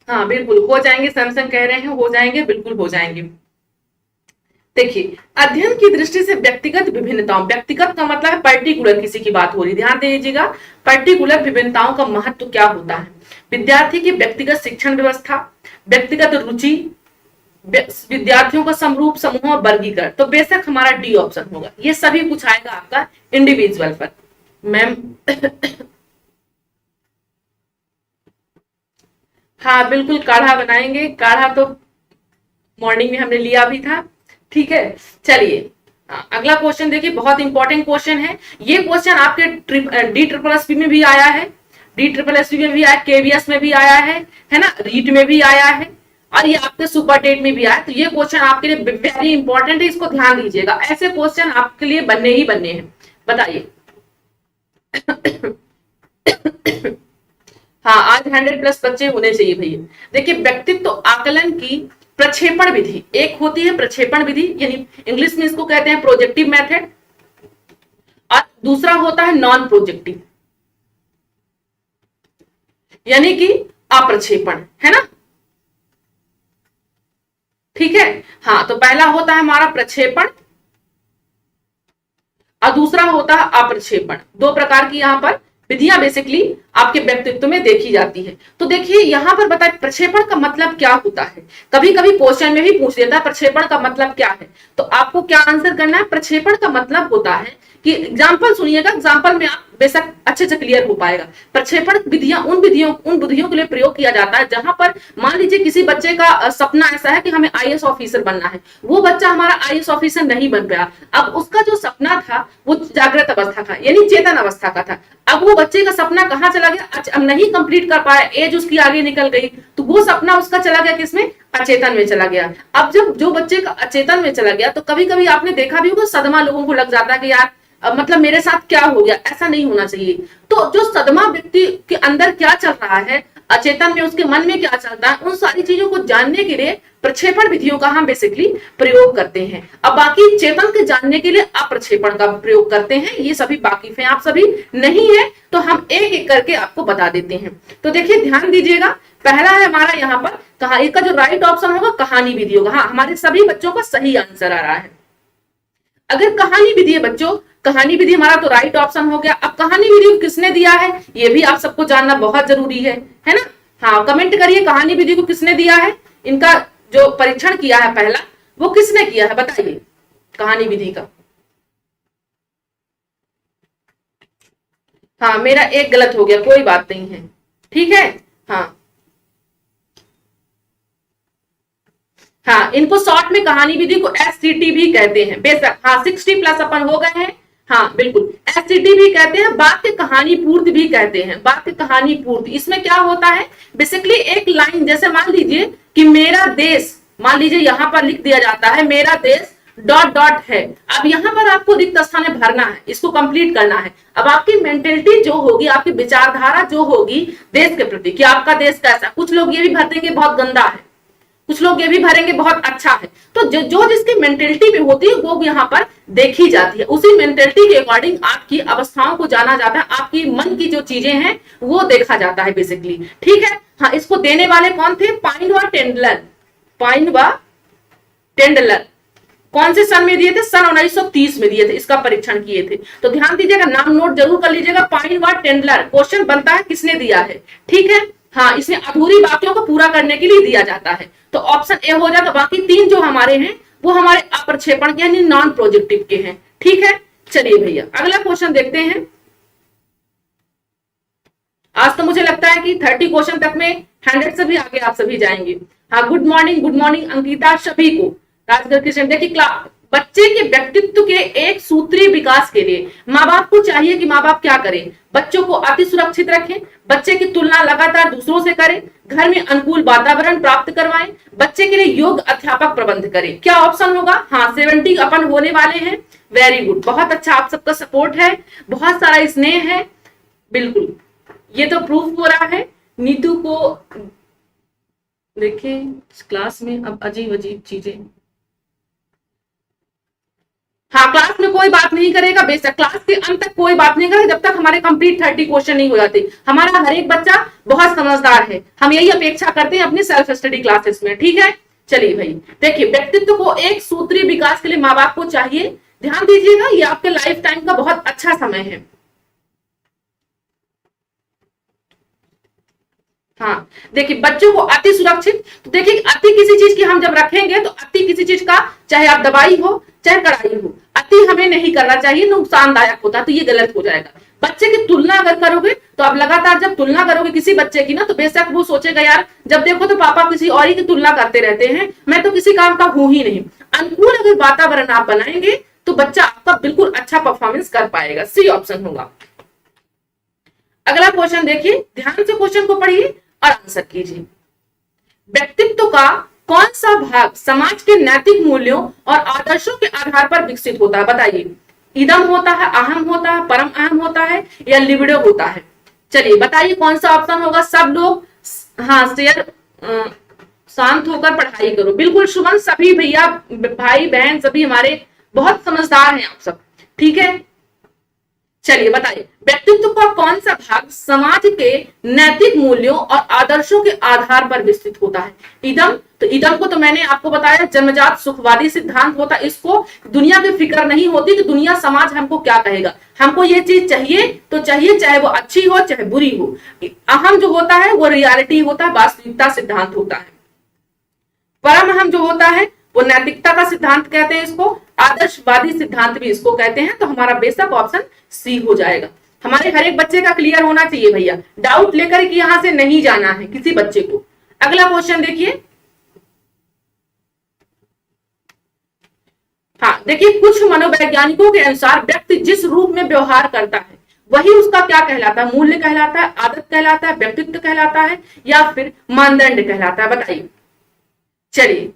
हाँ बिल्कुल हो जाएंगे, सैमसंग कह रहे हैं हो जाएंगे, बिल्कुल हो जाएंगे। देखिए, अध्ययन की दृष्टि से व्यक्तिगत विभिन्नताओं, व्यक्तिगत का मतलब है पर्टिकुलर, किसी की बात हो रही, ध्यान दे दीजिएगा। पर्टिकुलर विभिन्नताओं का महत्व क्या होता है? विद्यार्थी की व्यक्तिगत शिक्षण व्यवस्था, व्यक्तिगत रुचि, विद्यार्थियों का समरूप समूह वर्गीकरण। तो बेशक हमारा डी ऑप्शन होगा, ये सभी कुछ आएगा आपका इंडिविजुअल पर। मैम हाँ बिल्कुल, काढ़ा बनाएंगे, काढ़ा तो मॉर्निंग में हमने लिया भी था, ठीक है। चलिए, अगला क्वेश्चन देखिए, बहुत इंपॉर्टेंट क्वेश्चन है ये। क्वेश्चन आपके डी ट्रिपल एस पी में भी आया है, डी ट्रिपल एस पी में भी आया, केवीएस में भी आया है ना, रीट में भी आया है, और ये आपके सुपर टेट में भी आया। तो ये क्वेश्चन आपके लिए वेरी इंपॉर्टेंट है, इसको ध्यान दीजिएगा, ऐसे क्वेश्चन आपके लिए बनने ही बनने हैं। बताइए। हाँ, आज 100+ बच्चे होने चाहिए भैया। देखिए, व्यक्तित्व आकलन की प्रक्षेपण विधि, एक होती है प्रक्षेपण विधि, यानी इंग्लिश में इसको कहते हैं प्रोजेक्टिव मेथड, और दूसरा होता है नॉन प्रोजेक्टिव, यानी कि अप्रक्षेपण, है ना, ठीक है। हाँ, तो पहला होता है हमारा प्रक्षेपण और दूसरा होता है अप्रक्षेपण। दो प्रकार की यहाँ पर विधियां बेसिकली आपके व्यक्तित्व में देखी जाती है। तो देखिए यहाँ पर बताए प्रक्षेपण का मतलब क्या होता है, कभी कभी क्वेश्चन में भी पूछ देता है प्रक्षेपण का मतलब क्या है। तो आपको क्या आंसर करना है, प्रक्षेपण का मतलब होता है कि एग्जाम्पल सुनिएगा, एग्जाम्पल में आप बेशक अच्छे से क्लियर हो पाएगा। प्रक्षेपण विधियां उन विधियों के लिए प्रयोग किया जाता है जहां पर मान लीजिए किसी बच्चे का सपना ऐसा है कि हमें आईएएस ऑफिसर बनना है, वो बच्चा हमारा आईएएस ऑफिसर नहीं बन पाया। अब उसका जो सपना था वो जागृत अवस्था था, यानी चेतन अवस्था का था। अब वो बच्चे का सपना कहाँ चला गया, अब नहीं कंप्लीट कर पाया, एज उसकी आगे निकल गई, तो वो सपना उसका चला गया किसमें, अचेतन में चला गया। अब जब जो बच्चे का अचेतन में चला गया, तो कभी कभी आपने देखा भी होगा, सदमा लोगों को लग जाता है कि यार मतलब मेरे साथ क्या हो गया, ऐसा नहीं होना चाहिए। तो जो सदमा व्यक्ति के अंदर क्या चल रहा है, अचेतन में उसके मन में क्या चलता है, उन सारी चीजों को जानने के लिए प्रक्षेपण विधियों का हम बेसिकली प्रयोग करते हैं। अब बाकी चेतन के जानने के लिए अप्रक्षेपण का प्रयोग करते हैं, ये सभी वाकिफ हैं, आप सभी नहीं है तो हम एक एक करके आपको बता देते हैं। तो देखिए ध्यान दीजिएगा, पहला है हमारा यहाँ पर कहानी का जो राइट ऑप्शन होगा कहानी विधि होगा। हाँ, हमारे सभी बच्चों का सही आंसर आ रहा है। अगर कहानी विधि है बच्चों, कहानी विधि हमारा तो राइट ऑप्शन हो गया। अब कहानी विधि को किसने दिया है, ये भी आप सबको जानना बहुत जरूरी है ना। हाँ, कमेंट करिए कहानी विधि को किसने दिया है, इनका जो परीक्षण किया है पहला वो किसने किया है, बताइए कहानी विधि का। हाँ, मेरा एक गलत हो गया, कोई बात नहीं है, ठीक है। हाँ हाँ, इनको शॉर्ट में कहानी विधि को SCT भी कहते हैं बेशक। हाँ, 60+ अपन हो गए हैं। हाँ बिल्कुल, SCT भी कहते हैं, वाक्य कहानी पूर्ति भी कहते हैं, वाक्य कहानी पूर्ति। इसमें क्या होता है, बेसिकली एक लाइन, जैसे मान लीजिए कि मेरा देश, मान लीजिए यहाँ पर लिख दिया जाता है मेरा देश डॉट डॉट है। अब यहाँ पर आपको रिक्त स्थान भरना है, इसको कंप्लीट करना है। अब आपकी मेंटेलिटी जो होगी, आपकी विचारधारा जो होगी देश के प्रति, कि आपका देश कैसा, कुछ लोग ये भी भर देंगे बहुत गंदा है, कुछ लोग ये भी भरेंगे बहुत अच्छा है। तो जो जिसकी मेंटेलिटी में होती है वो यहाँ पर देखी जाती है, उसी मेंटेलिटी के अकॉर्डिंग आपकी अवस्थाओं को जाना जाता है, आपकी मन की जो चीजें हैं वो देखा जाता है बेसिकली, ठीक है। हाँ, इसको देने वाले कौन थे, पाइन व टेंडलर। पाइन व टेंडलर कौन से सन में दिए थे, सन 1930 में दिए थे, इसका परीक्षण किए थे। तो ध्यान दीजिएगा, नाम नोट जरूर कर लीजिएगा, पाइन व टेंडलर। क्वेश्चन बनता है किसने दिया है, ठीक है। हाँ, इसमें अधूरी वाक्यों को पूरा करने के लिए दिया जाता है, तो ऑप्शन ए हो जाएगा। बाकी तीन जो हमारे हैं वो हमारे अप्रक्षेपण के यानी नॉन प्रोजेक्टिव के हैं, ठीक है। चलिए भैया अगला क्वेश्चन देखते हैं। आज तो मुझे लगता है कि 30 क्वेश्चन तक में 100 से भी आगे आप सभी जाएंगे। हाँ, गुड मॉर्निंग अंकिता सभी को। राजगढ़ कृष्ण, देखिए बच्चे के व्यक्तित्व के एक सूत्रीय विकास के लिए माँ बाप को चाहिए कि माँ बाप क्या करें, बच्चों को अति सुरक्षित रखें, बच्चे की तुलना लगातार दूसरों से करें, घर में अनुकूल वातावरण प्राप्त करवाएं, बच्चे के लिए योग्य अध्यापक प्रबंध करें। क्या ऑप्शन होगा? हाँ, 70 अपन होने वाले हैं। वेरी गुड, बहुत अच्छा, आप सबका सपोर्ट है, बहुत सारा स्नेह है। बिल्कुल, ये तो प्रूफ हो रहा है। नीतू को देखिए क्लास में अब अजीब अजीब चीजें। हाँ, क्लास में कोई बात नहीं करेगा, बेशक क्लास के अंत तक कोई बात नहीं करेगा जब तक हमारे कंप्लीट 30 क्वेश्चन नहीं हो जाते। हमारा हर एक बच्चा बहुत समझदार है, हम यही अपेक्षा करते हैं अपनी सेल्फ स्टडी क्लासेस में, ठीक है। चलिए भाई, देखिए व्यक्तित्व को एक सूत्रीय विकास के लिए माँ बाप को चाहिए, ध्यान दीजिएगा, ये आपके लाइफ टाइम का बहुत अच्छा समय है। हाँ, देखिए बच्चों को अति सुरक्षित, तो देखिए अति किसी चीज की हम जब रखेंगे तो अति किसी चीज का, चाहे आप दवाई हो चाहे कड़ाई हो, अति हमें नहीं करना चाहिए, नुकसानदायक होता है, तो ये गलत हो जाएगा। बच्चे की तुलना अगर करोगे तो आप लगातार जब तुलना करोगे किसी बच्चे की ना, तो बेशक वो सोचेगा यार जब देखो तो पापा किसी और ही की तुलना करते रहते हैं, मैं तो किसी काम का हूं ही नहीं। अनुकूल अगर वातावरण आप बनाएंगे तो बच्चा आपका बिल्कुल अच्छा परफॉर्मेंस कर पाएगा। सी ऑप्शन होगा। अगला क्वेश्चन देखिए, ध्यान से क्वेश्चन को पढ़िए और आंसर कीजिए। व्यक्तित्व का कौन सा भाग समाज के नैतिक मूल्यों और आदर्शों के आधार पर विकसित होता है? बताइए, इदम होता है, अहम होता है, परम अहम होता है या लिबिडो होता है? चलिए बताइए कौन सा ऑप्शन होगा। सब लोग हाँ शेयर, शांत होकर पढ़ाई करो। बिल्कुल शुभम, सभी भैया भाई बहन सभी हमारे बहुत समझदार हैं आप सब, ठीक है। चलिए बताइए, व्यक्तित्व का कौन सा भाग समाज के नैतिक मूल्यों और आदर्शों के आधार पर विकसित होता है? इदम, तो इदम को तो मैंने आपको बताया जन्मजात सुखवादी सिद्धांत होता है। इसको दुनिया की फिक्र नहीं होती कि दुनिया समाज हमको क्या कहेगा, हमको ये चीज चाहिए तो चाहिए, चाहे वो अच्छी हो चाहे बुरी हो। अहम जो होता है वो रियलिटी होता है, वास्तविकता सिद्धांत होता है। परम अहम जो होता है वो नैतिकता का सिद्धांत कहते हैं इसको, आदर्शवादी सिद्धांत भी इसको कहते हैं। तो हमारा बेशक ऑप्शन सी हो जाएगा। हमारे हर एक बच्चे का क्लियर होना चाहिए भैया, डाउट लेकर कि यहां से नहीं जाना है किसी बच्चे को। अगला क्वेश्चन देखिए। हाँ देखिए, कुछ मनोवैज्ञानिकों के अनुसार व्यक्ति जिस रूप में व्यवहार करता है वही उसका क्या कहलाता है? मूल्य कहलाता है, आदत कहलाता है, व्यक्तित्व कहलाता है या फिर मानदंड कहलाता है? बताइए। चलिए,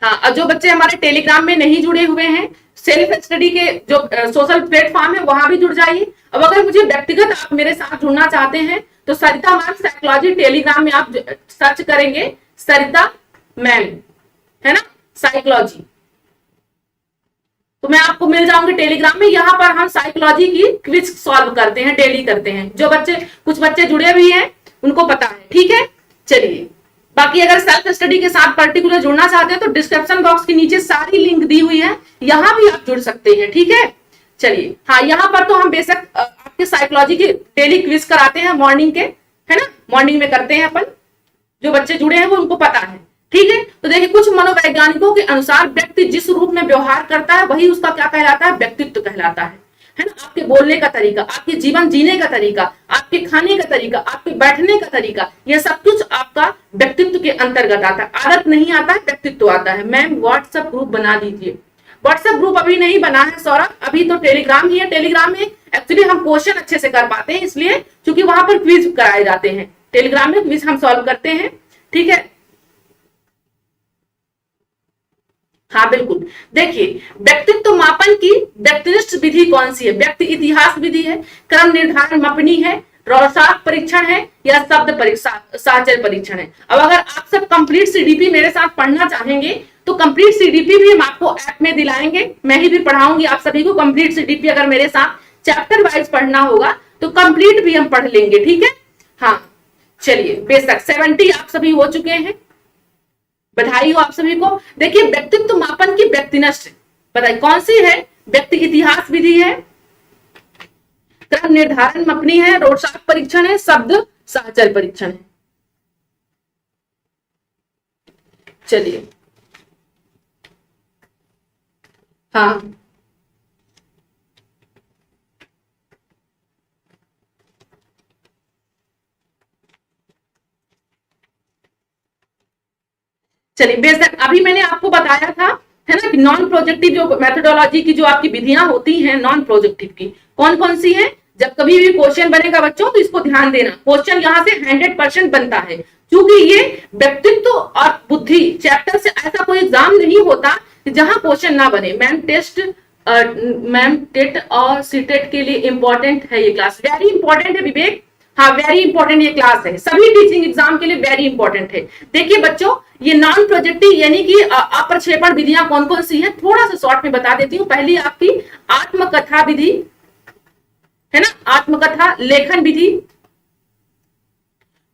हाँ, और जो बच्चे हमारे टेलीग्राम में नहीं जुड़े हुए हैं, सेल्फ स्टडी के जो सोशल प्लेटफॉर्म है वहां भी जुड़ जाइए। अब अगर मुझे व्यक्तिगत आप मेरे साथ जुड़ना चाहते हैं तो सरिता मैम साइकोलॉजी टेलीग्राम में आप सर्च करेंगे, सरिता मैम है ना साइकोलॉजी, तो मैं आपको मिल जाऊंगी टेलीग्राम में। यहाँ पर हम साइकोलॉजी की क्विज सॉल्व करते हैं, डेली करते हैं। जो बच्चे, कुछ बच्चे जुड़े भी हैं उनको पता है, ठीक है। चलिए, बाकी अगर सेल्फ स्टडी के साथ पर्टिकुलर जुड़ना चाहते हैं तो डिस्क्रिप्शन बॉक्स के नीचे सारी लिंक दी हुई है, यहां भी आप जुड़ सकते हैं, ठीक है। चलिए, हाँ, यहाँ पर तो हम बेशक आपके साइकोलॉजी के डेली क्विज कराते हैं मॉर्निंग के, है ना, मॉर्निंग में करते हैं अपन। जो बच्चे जुड़े हैं वो उनको पता है, ठीक है। तो देखिए, कुछ मनोवैज्ञानिकों के अनुसार व्यक्ति जिस रूप में व्यवहार करता है वही उसका क्या कहलाता है? व्यक्तित्व कहलाता है ना। आपके बोलने का तरीका, आपके जीवन जीने का तरीका, आपके खाने का तरीका, आपके बैठने का तरीका, यह सब कुछ आपका व्यक्तित्व के अंतर्गत आता है। आदत नहीं आता है, व्यक्तित्व आता है। मैम व्हाट्सएप ग्रुप बना दीजिए। व्हाट्सएप ग्रुप अभी नहीं बना है सौरभ, अभी तो टेलीग्राम ही है। टेलीग्राम में एक्चुअली हम क्वेश्चन अच्छे से कर पाते हैं इसलिए, क्योंकि वहां पर क्विज कराए जाते हैं। टेलीग्राम में क्विज हम सॉल्व करते हैं, ठीक है। हाँ बिल्कुल, देखिए व्यक्तित्व मापन की व्यक्तिनिष्ठ विधि कौन सी है? व्यक्ति इतिहास विधि है, क्रम निर्धारण मापनी है, रौसाक परीक्षण है या शब्द परीक्षा साहचर्य परीक्षण है? अब अगर आप सब कंप्लीट सीडीपी मेरे साथ पढ़ना चाहेंगे तो कंप्लीट सीडीपी भी हम आपको ऐप में दिलाएंगे, मैं ही भी पढ़ाऊंगी आप सभी को कंप्लीट सीडीपी। अगर मेरे साथ चैप्टर वाइज पढ़ना होगा तो कंप्लीट भी हम पढ़ लेंगे, ठीक है। हाँ चलिए, बेशक 70 आप सभी हो चुके हैं, बधाई हो आप सभी को। देखिए, व्यक्तित्व मापन की व्यक्तिनिष्ठ बताइए कौन सी है? व्यक्ति इतिहास विधि है, क्रम निर्धारण मापनी है, रोडसाक परीक्षण है, शब्द साहचर्य परीक्षण है। चलिए, हाँ चलिए, बेशक अभी मैंने आपको बताया था, है ना, कि नॉन प्रोजेक्टिव जो मेथोडोलॉजी की जो आपकी विधियां होती हैं नॉन प्रोजेक्टिव की, कौन कौन सी है। जब कभी भी क्वेश्चन बनेगा बच्चों तो इसको ध्यान देना, क्वेश्चन यहाँ से 100% बनता है, क्योंकि ये व्यक्तित्व और बुद्धि चैप्टर से ऐसा कोई एग्जाम नहीं होता कि जहां क्वेश्चन ना बने। मैम टेट और सीटेट के लिए इंपॉर्टेंट है ये क्लास, वेरी इंपॉर्टेंट है विवेक। हाँ, वेरी इंपॉर्टेंट ये क्लास है, सभी टीचिंग एग्जाम के लिए वेरी इंपॉर्टेंट है। देखिए बच्चों, ये नॉन प्रोजेक्टिव यानी कि अप्रक्षेपण विधियां कौन कौन सी हैं, थोड़ा सा शॉर्ट में बता देती हूँ। पहली आपकी आत्मकथा विधि, है ना, आत्मकथा लेखन विधि।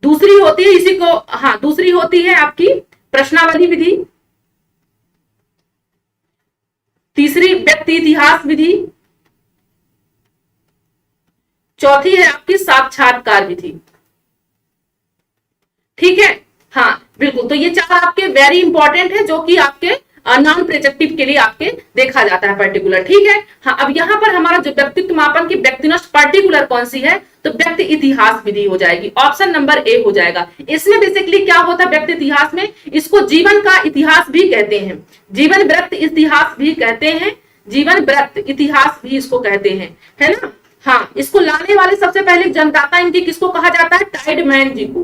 दूसरी होती है इसी को, हाँ, दूसरी होती है आपकी प्रश्नावली विधि। तीसरी व्यक्ति इतिहास विधि। चौथी है आपकी साक्षात्कार विधि। ठीक है, हाँ बिल्कुल। तो ये चार आपके वेरी इंपॉर्टेंट है, जो कि आपके नॉन प्रोजेक्टिव के लिए आपके देखा जाता है पर्टिकुलर। ठीक है, हाँ। अब यहाँ पर हमारा जो व्यक्तित्व मापन की व्यक्तिनिष्ठ पर्टिकुलर कौन सी है, तो व्यक्ति इतिहास विधि हो जाएगी, ऑप्शन नंबर ए हो जाएगा। इसमें बेसिकली क्या होता है व्यक्ति इतिहास में, इसको जीवन का इतिहास भी कहते हैं, जीवन वृत्त इतिहास भी कहते हैं, जीवन वृत्त इतिहास भी इसको कहते हैं, है ना। हाँ, इसको लाने वाले सबसे पहले जन्मदाता इनके किसको कहा जाता है, टाइडमैन जी को,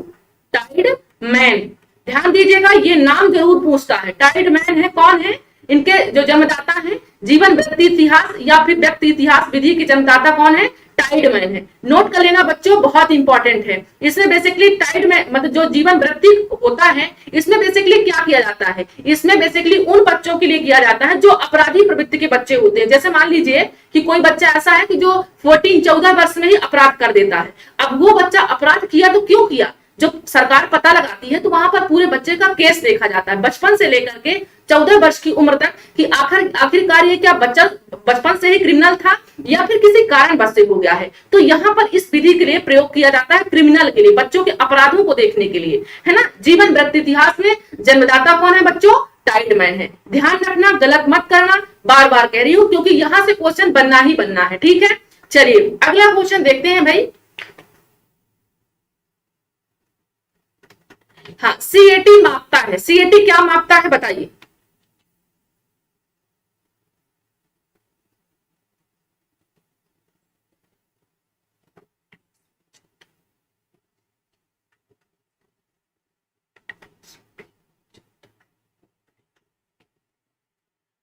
टाइडमैन। ध्यान दीजिएगा, ये नाम जरूर पूछता है, टाइडमैन है, कौन है, इनके जो जन्मदाता है जीवन व्यक्ति इतिहास या फिर व्यक्ति इतिहास विधि के जन्मदाता कौन है, टाइडमैन है। नोट कर लेना बच्चों, बहुत इंपॉर्टेंट है। इसमें बेसिकली टाइडमैन मतलब जो जीवन वृत्ति होता है, इसमें बेसिकली क्या किया जाता है, इसमें बेसिकली उन बच्चों के लिए किया जाता है जो अपराधी प्रवृत्ति के बच्चे होते हैं। जैसे मान लीजिए कि कोई बच्चा ऐसा है कि जो 14-14 वर्ष में ही अपराध कर देता है। अब वो बच्चा अपराध किया तो क्यों किया, जो सरकार पता लगाती है तो वहां पर पूरे बच्चे का केस देखा जाता है, बचपन से लेकर के 14 वर्ष की उम्र तक, कि आखिरकार ये क्या बच्चा बचपन से ही क्रिमिनल था या फिर किसी कारणवश से हो गया है। तो यहाँ पर इस विधि के लिए प्रयोग किया जाता है, क्रिमिनल के लिए, बच्चों के अपराधों को देखने के लिए, है ना। जीवन वृत्त इतिहास में जन्मदाता कौन है बच्चों, टाइडमैन है। ध्यान रखना, गलत मत करना, बार बार कह रही हूं, क्योंकि यहां से क्वेश्चन बनना ही बनना है। ठीक है, चलिए अगला क्वेश्चन देखते हैं भाई। हाँ, सीएटी मापता है, सीएटी क्या मापता है बताइए।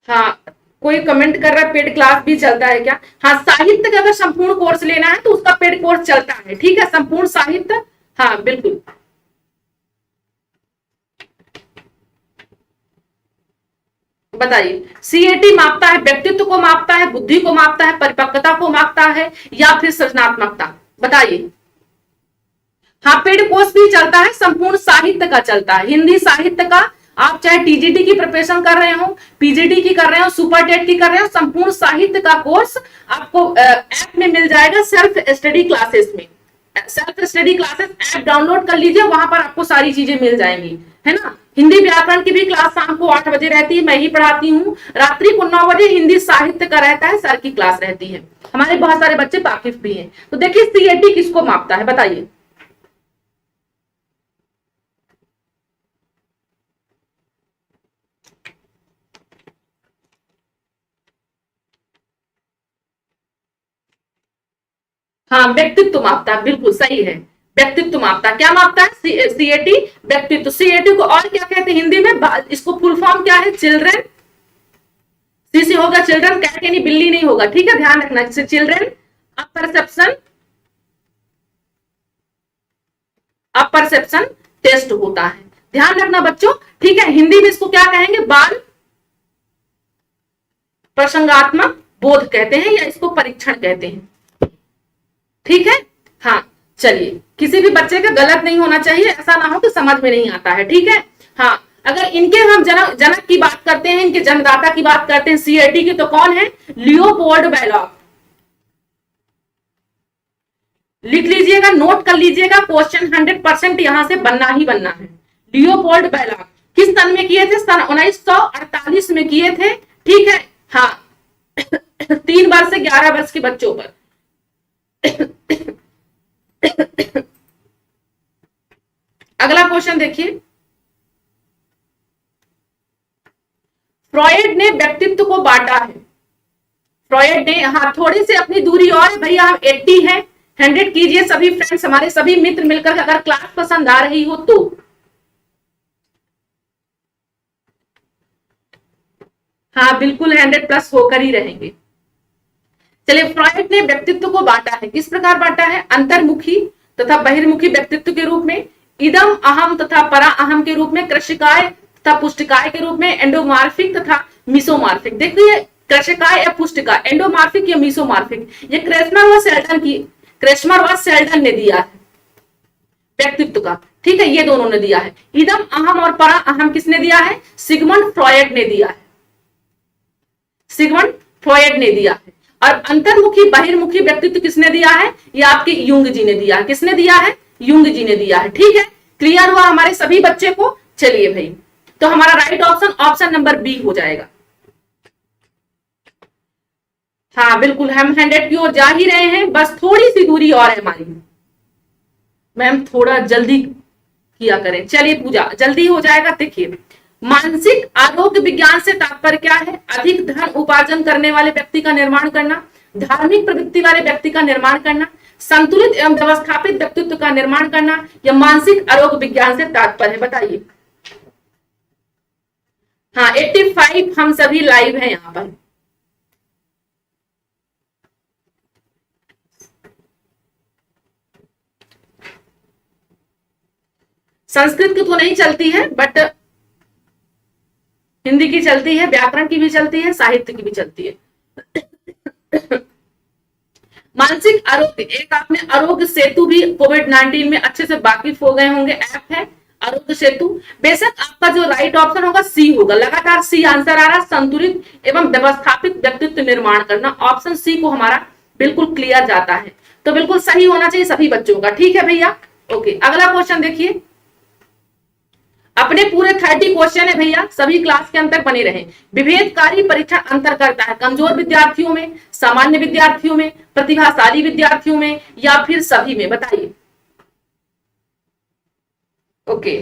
हाँ, कोई कमेंट कर रहा है पेड क्लास भी चलता है क्या। हाँ, साहित्य का अगर संपूर्ण कोर्स लेना है तो उसका पेड कोर्स चलता है। ठीक है, संपूर्ण साहित्य, हाँ बिल्कुल। बताइए, सीएटी मापता है व्यक्तित्व को, मापता है बुद्धि को, मापता है परिपक्वता को, मापता है या फिर सृजनात्मकता, बताइए। हाँ, पेड कोर्स भी चलता है, संपूर्ण साहित्य का चलता है, हिंदी साहित्य का। आप चाहे टीजीटी की प्रिपरेशन कर रहे हो, पीजीटी की कर रहे हो, सुपर टेट की कर रहे हो, संपूर्ण साहित्य का कोर्स आपको ऐप में मिल जाएगा, सेल्फ स्टडी क्लासेस में। Self study classes app download कर लीजिए, वहां पर आपको सारी चीजें मिल जाएंगी, है ना। हिंदी व्याकरण की भी क्लास शाम को 8 बजे रहती है, मैं ही पढ़ाती हूँ। रात्रि को 9 बजे हिंदी साहित्य का रहता है, सर की क्लास रहती है। हमारे बहुत सारे बच्चे वाकिफ भी हैं। तो देखिए, सीएटी किसको मापता है बताइए। हाँ, व्यक्तित्व मापता है, बिल्कुल सही है, व्यक्तित्व मापता। क्या मापता है सीएटी, व्यक्तित्व। सीएटी को और क्या कहते हैं हिंदी में, इसको फुल फॉर्म क्या है, चिल्ड्रन, सी से होगा चिल्ड्रन, कैट यानी बिल्ली नहीं होगा, ठीक है, ध्यान रखना। चिल्ड्रन अपरसेप्शन, अपरसेप्शन टेस्ट होता है, ध्यान रखना बच्चों। ठीक है, हिंदी में इसको क्या कहेंगे, बाल प्रसंगात्मक बोध कहते हैं, या इसको परीक्षण कहते हैं। ठीक है, हाँ चलिए, किसी भी बच्चे का गलत नहीं होना चाहिए, ऐसा ना हो कि समझ में नहीं आता है। ठीक है, हाँ, अगर इनके हम जनक की बात करते हैं, इनके जन्मदाता की बात करते हैं सीएटी की, तो कौन है, लियोपोल्ड बैलॉक। लिख लीजिएगा, नोट कर लीजिएगा, क्वेश्चन 100% यहां से बनना ही बनना है। लियोपोल्ड बैलॉक किस सन में किए थे, सन 1948 में किए थे। ठीक है, हाँ 3 वर्ष से 11 वर्ष के बच्चों पर। अगला क्वेश्चन देखिए, फ्रॉयड ने व्यक्तित्व को बांटा है। फ्रॉयड ने, हाँ थोड़ी सी अपनी दूरी और है भैया, हम 80 है, 100 कीजिए सभी फ्रेंड्स, हमारे सभी मित्र मिलकर, अगर क्लास पसंद आ रही हो तो। हाँ बिल्कुल 100+ होकर ही रहेंगे। चलिए, फ्रॉयड ने व्यक्तित्व को बांटा है, किस प्रकार बांटा है? अंतर्मुखी तथा बहिर्मुखी व्यक्तित्व के रूप में, इदम अहम तथा परा अहम के रूप में, कृषिकाय तथा पुष्टिकाय के रूप में, एंडोमार्फिक तथा मिसोमार्फिक। देखिए कृषिकाय या पुष्टिकाय, एंडोमार्फिक या मिसोमार्फिक, ये क्रेस्मर व सेल्डन ने दिया है व्यक्तित्व का, ठीक है, ये दोनों ने दिया है। इदम अहम और परा अहम किसने दिया है? सिगमंड फ्रॉयड ने दिया है, सिगमंड फ्रॉयड ने दिया है। और अंतर्मुखी बहिर्मुखी व्यक्तित्व किसने दिया है? ये आपके युंग जी ने दिया है। किसने दिया है? युंग जी ने दिया है। ठीक है, क्लियर हुआ हमारे सभी बच्चे को? चलिए भाई, तो हमारा right option option number B हो जाएगा। हाँ बिल्कुल, हम 100 की ओर जा ही रहे हैं, बस थोड़ी सी दूरी और है हमारी। मैम थोड़ा जल्दी किया करें। चलिए पूजा, जल्दी हो जाएगा। देखिए, मानसिक आरोग्य विज्ञान से तात्पर्य क्या है? अधिक धन उपार्जन करने वाले व्यक्ति का निर्माण करना, धार्मिक प्रवृत्ति वाले व्यक्ति का निर्माण करना, संतुलित एवं व्यवस्थापित व्यक्तित्व का निर्माण करना, या मानसिक आरोग्य विज्ञान से तात्पर्य है? बताइए। हाँ 85 हम सभी लाइव हैं यहाँ पर। संस्कृत की तो नहीं चलती है, बट हिंदी की चलती है, व्याकरण की भी चलती है, साहित्य की भी चलती है। मानसिक आरोग्य, एक आपने आरोग्य सेतु भी कोविड-19 में अच्छे से वाकिफ हो गए होंगे, ऐप है आरोग्य सेतु। बेशक आपका जो राइट ऑप्शन होगा सी होगा, लगातार सी आंसर आ रहा। संतुलित एवं व्यवस्थापित व्यक्तित्व निर्माण करना, ऑप्शन सी को हमारा बिल्कुल क्लियर जाता है, तो बिल्कुल सही होना चाहिए सभी बच्चों का। ठीक है भैया, ओके। अगला क्वेश्चन देखिए, अपने पूरे 30 क्वेश्चन है भैया, सभी क्लास के अंतर बने रहे। विभेदकारी परीक्षण अंतर करता है कमजोर विद्यार्थियों में, सामान्य विद्यार्थियों में, प्रतिभाशाली विद्यार्थियों में, या फिर सभी में? बताइए। ओके,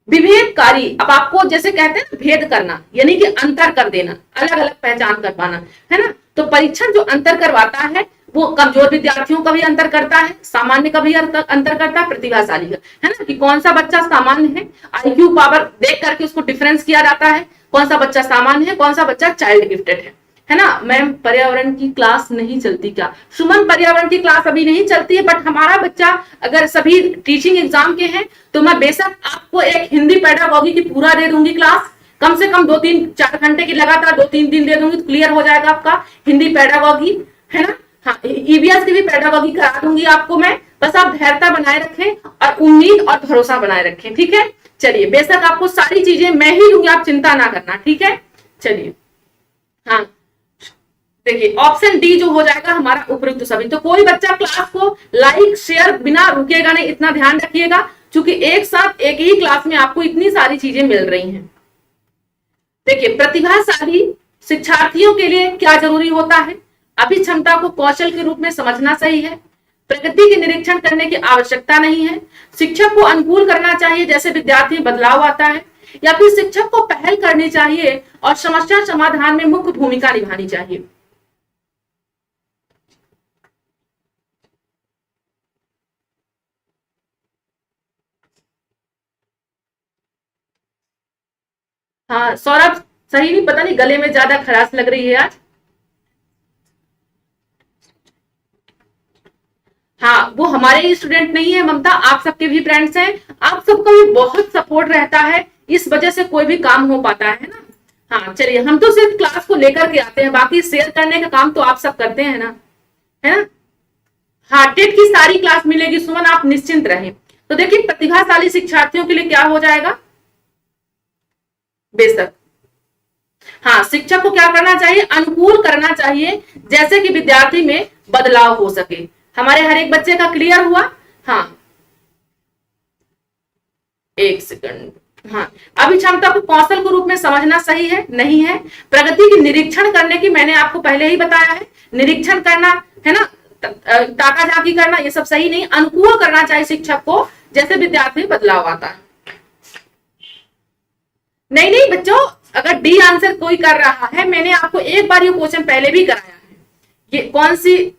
विभेदकारी, अब आपको जैसे कहते हैं भेद करना, यानी कि अंतर कर देना, अलग अलग पहचान कर पाना, है ना। तो परीक्षण जो अंतर करवाता है वो कमजोर विद्यार्थियों का भी अंतर करता है, सामान्य का भी अंतर करता है, प्रतिभाशाली का, है ना, कि कौन सा बच्चा सामान्य है, आईक्यू पावर देख करके उसको डिफरेंस किया जाता है, कौन सा बच्चा सामान्य है, कौन सा बच्चा चाइल्ड गिफ्टेड है ना। मैम पर्यावरण की क्लास नहीं चलती क्या? सुमन, पर्यावरण की क्लास अभी नहीं चलती है, बट हमारा बच्चा अगर सभी टीचिंग एग्जाम के हैं तो मैं बेशक आपको एक हिंदी पेडागॉजी की पूरा दे दूंगी क्लास, कम से कम 2-3-4 घंटे की लगातार 2-3 दिन दे दूंगी, तो क्लियर हो जाएगा आपका हिंदी पेडागॉजी, है ना। हाँ, ईवीएस की भी पेडागॉजी करा दूंगी आपको मैं, बस आप धैर्यता बनाए रखें और उम्मीद और भरोसा बनाए रखें। ठीक है, चलिए, बेशक आपको सारी चीजें मैं ही दूंगी, आप चिंता ना करना। ठीक है, चलिए। हाँ देखिए, ऑप्शन डी जो हो जाएगा हमारा उपयुक्त सभी। तो कोई बच्चा क्लास को लाइक शेयर बिना रुकेगा नहीं, इतना ध्यान रखिएगा, क्योंकि एक साथ एक ही क्लास में आपको इतनी सारी चीजें मिल रही हैं। देखिए, प्रतिभाशाली शिक्षार्थियों के लिए क्या जरूरी होता है? अभिक्षमता को कौशल के रूप में समझना सही है, प्रगति के निरीक्षण करने की आवश्यकता नहीं है, शिक्षक को अनुकूल करना चाहिए जैसे विद्यार्थी बदलाव आता है, या फिर शिक्षक को पहल करनी चाहिए और समस्या समाधान में मुख्य भूमिका निभानी चाहिए। हाँ सौरभ, सही नहीं, पता नहीं गले में ज्यादा खराश लग रही है आज। हाँ, वो हमारे ही स्टूडेंट नहीं है ममता, आप सबके भी फ्रेंड्स हैं, आप सबका भी बहुत सपोर्ट रहता है, इस वजह से कोई भी काम हो पाता है ना। हाँ चलिए, हम तो सिर्फ क्लास को लेकर के आते हैं, बाकी शेयर करने का काम तो आप सब करते हैं ना, है ना। हाँ, टेट की सारी क्लास मिलेगी सुमन, आप निश्चिंत रहें। तो देखिए, प्रतिभाशाली शिक्षार्थियों के लिए क्या हो जाएगा? बेशक, हाँ, शिक्षक को क्या करना चाहिए? अनुकूल करना चाहिए, जैसे कि विद्यार्थी में बदलाव हो सके। हमारे हर एक बच्चे का क्लियर हुआ? हाँ, एक सेकंड। हाँ, अभिक्षमता को कौशल के रूप में समझना सही है नहीं है। प्रगति की निरीक्षण करने की मैंने आपको पहले ही बताया है, निरीक्षण करना, है ना, ताका झाकी करना, ये सब सही नहीं। अनुकूल करना चाहिए शिक्षक को जैसे विद्यार्थी में बदलाव आता है। नहीं नहीं बच्चों, अगर डी आंसर कोई कर रहा है, मैंने आपको एक बार ये क्वेश्चन पहले भी कराया है, ये कौन सी